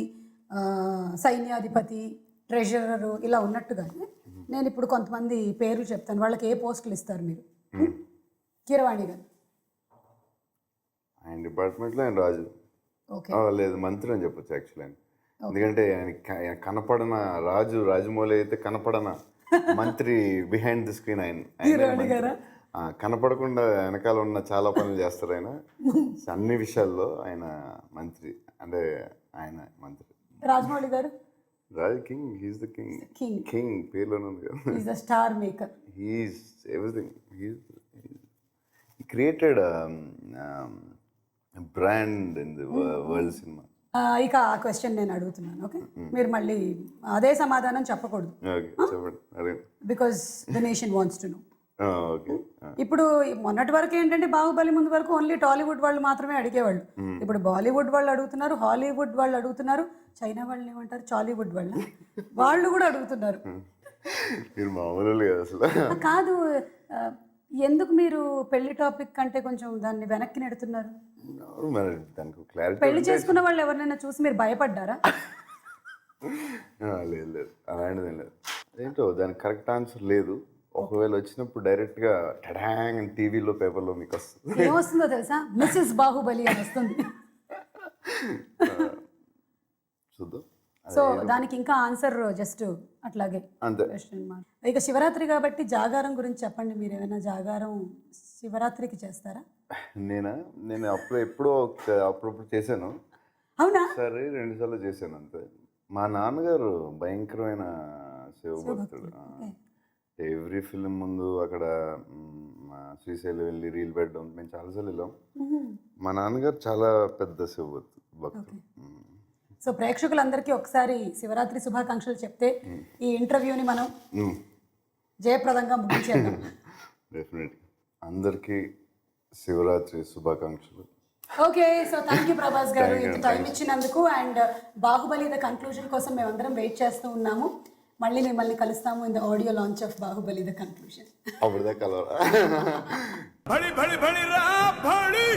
సైన్యాధిపతి, ట్రెజరరు ఇలా ఉన్నట్టుగానే నేను ఇప్పుడు కొంతమంది పేర్లు చెప్తాను, వాళ్ళకి ఏ పోస్టులు ఇస్తారు మీరు? కీరవాణి గారు ఆయన డిపార్ట్మెంట్లో ఆయన రాజు. ఓకే, లేదు మంత్రి అని చెప్పొచ్చు యాక్చువల్లీ ఆయన. ఎందుకంటే ఆయన కనపడన రాజు, రాజమౌళి అయితే కనపడన మంత్రి, బిహైండ్ ది స్క్రీన్ ఆయన కనపడకుండా వెనకాల ఉన్న చాలా పనులు చేస్తారు ఆయన. అన్ని విషయాల్లో ఆయన మంత్రి, అంటే ఆయన మంత్రి. రాజమౌళి గారు Raj king, he's the king. King పేర్లోనే ఉంది కదా. Is the star maker, he's everything. He created brand in the world సినిమా. ఇక ఆ క్వశ్చన్ నేను అడుగుతున్నాను. ఓకే, మీరు మళ్ళీ అదే సమాధానం చెప్పకూడదు, because the nation wants to know. ఇప్పుడు మొన్నటి వరకు ఏంటంటే బాహుబలి ముందు వరకు ఓన్లీ టాలీవుడ్ వాళ్ళు మాత్రమే అడిగేవాళ్ళు. ఇప్పుడు బాలీవుడ్ వాళ్ళు అడుగుతున్నారు, హాలీవుడ్ వాళ్ళు అడుగుతున్నారు, చైనా వాళ్ళని ఏమంటారు, చాలీవుడ్ వాళ్ళు కూడా అడుగుతున్నారు. కాదు, ఎందుకు మీరు పెళ్లి టాపిక్ కంటే కొంచెం దాన్ని వెనక్కి నెడుతున్నారు? పెళ్లి చేసుకున్న వాళ్ళు ఎవరినైనా చూసి మీరు భయపడ్డారా? లేదు లేదు, అలాంటిది ఏం లేదు. ఏంటో దానికి కరెక్ట్ ఆన్సర్ లేదు. ఒకవేళ వచ్చినప్పుడు డైరెక్ట్గా టడాంగ్ అని టీవీలో, పేపర్లో మీకు వస్తుంది. ఏమొస్తుందో తెలుసా? మిస్సెస్ బాహుబలి అని వస్తుంది. చూద్దాం. సో దానికి ఇంకా ఆన్సర్ జస్ట్ అట్లాగే అంతే. ఇక శివరాత్రి కాబట్టి జాగారం గురించి చెప్పండి. మీరు ఏమైనా జాగారం శివరాత్రికి చేస్తారా? నేను అప్పుడప్పుడు చేశాను. అవునా? సరే 2 సార్లు చేశాను అంతే. మా నాన్నగారు భయంకరమైన శివభక్తుడు. ఎవ్రీ ఫిలిం ముందు అక్కడ శ్రీశైలం వెళ్ళి రీల్ పెట్టడం, మేము చాలాసార్లు వెళ్ళాం. మా నాన్నగారు చాలా పెద్ద శివభక్తుడు. సో ప్రేక్షకులందరికీ ఒకసారి శివరాత్రి శుభాకాంక్షలు చెప్తే ఈ ఇంటర్వ్యూని మనం జయప్రదంగా ముగించేద్దాం. డెఫినెట్గా అందరికీ శివరాత్రి శుభాకాంక్షలు. Okay, so thank you Prabhas గారు ఇంత టైం ఇచ్చినందుకు. అండ్ బాహుబలి ద కన్క్లూజన్ కోసం మేమందరం వెయిట్ చేస్తూ ఉన్నాము. మళ్ళీ మిమ్మల్ని కలుస్తాము in the audio launch of Baahubali the conclusion. అప్పుడుదా కలవరా? భడి భడి భడి రా భడి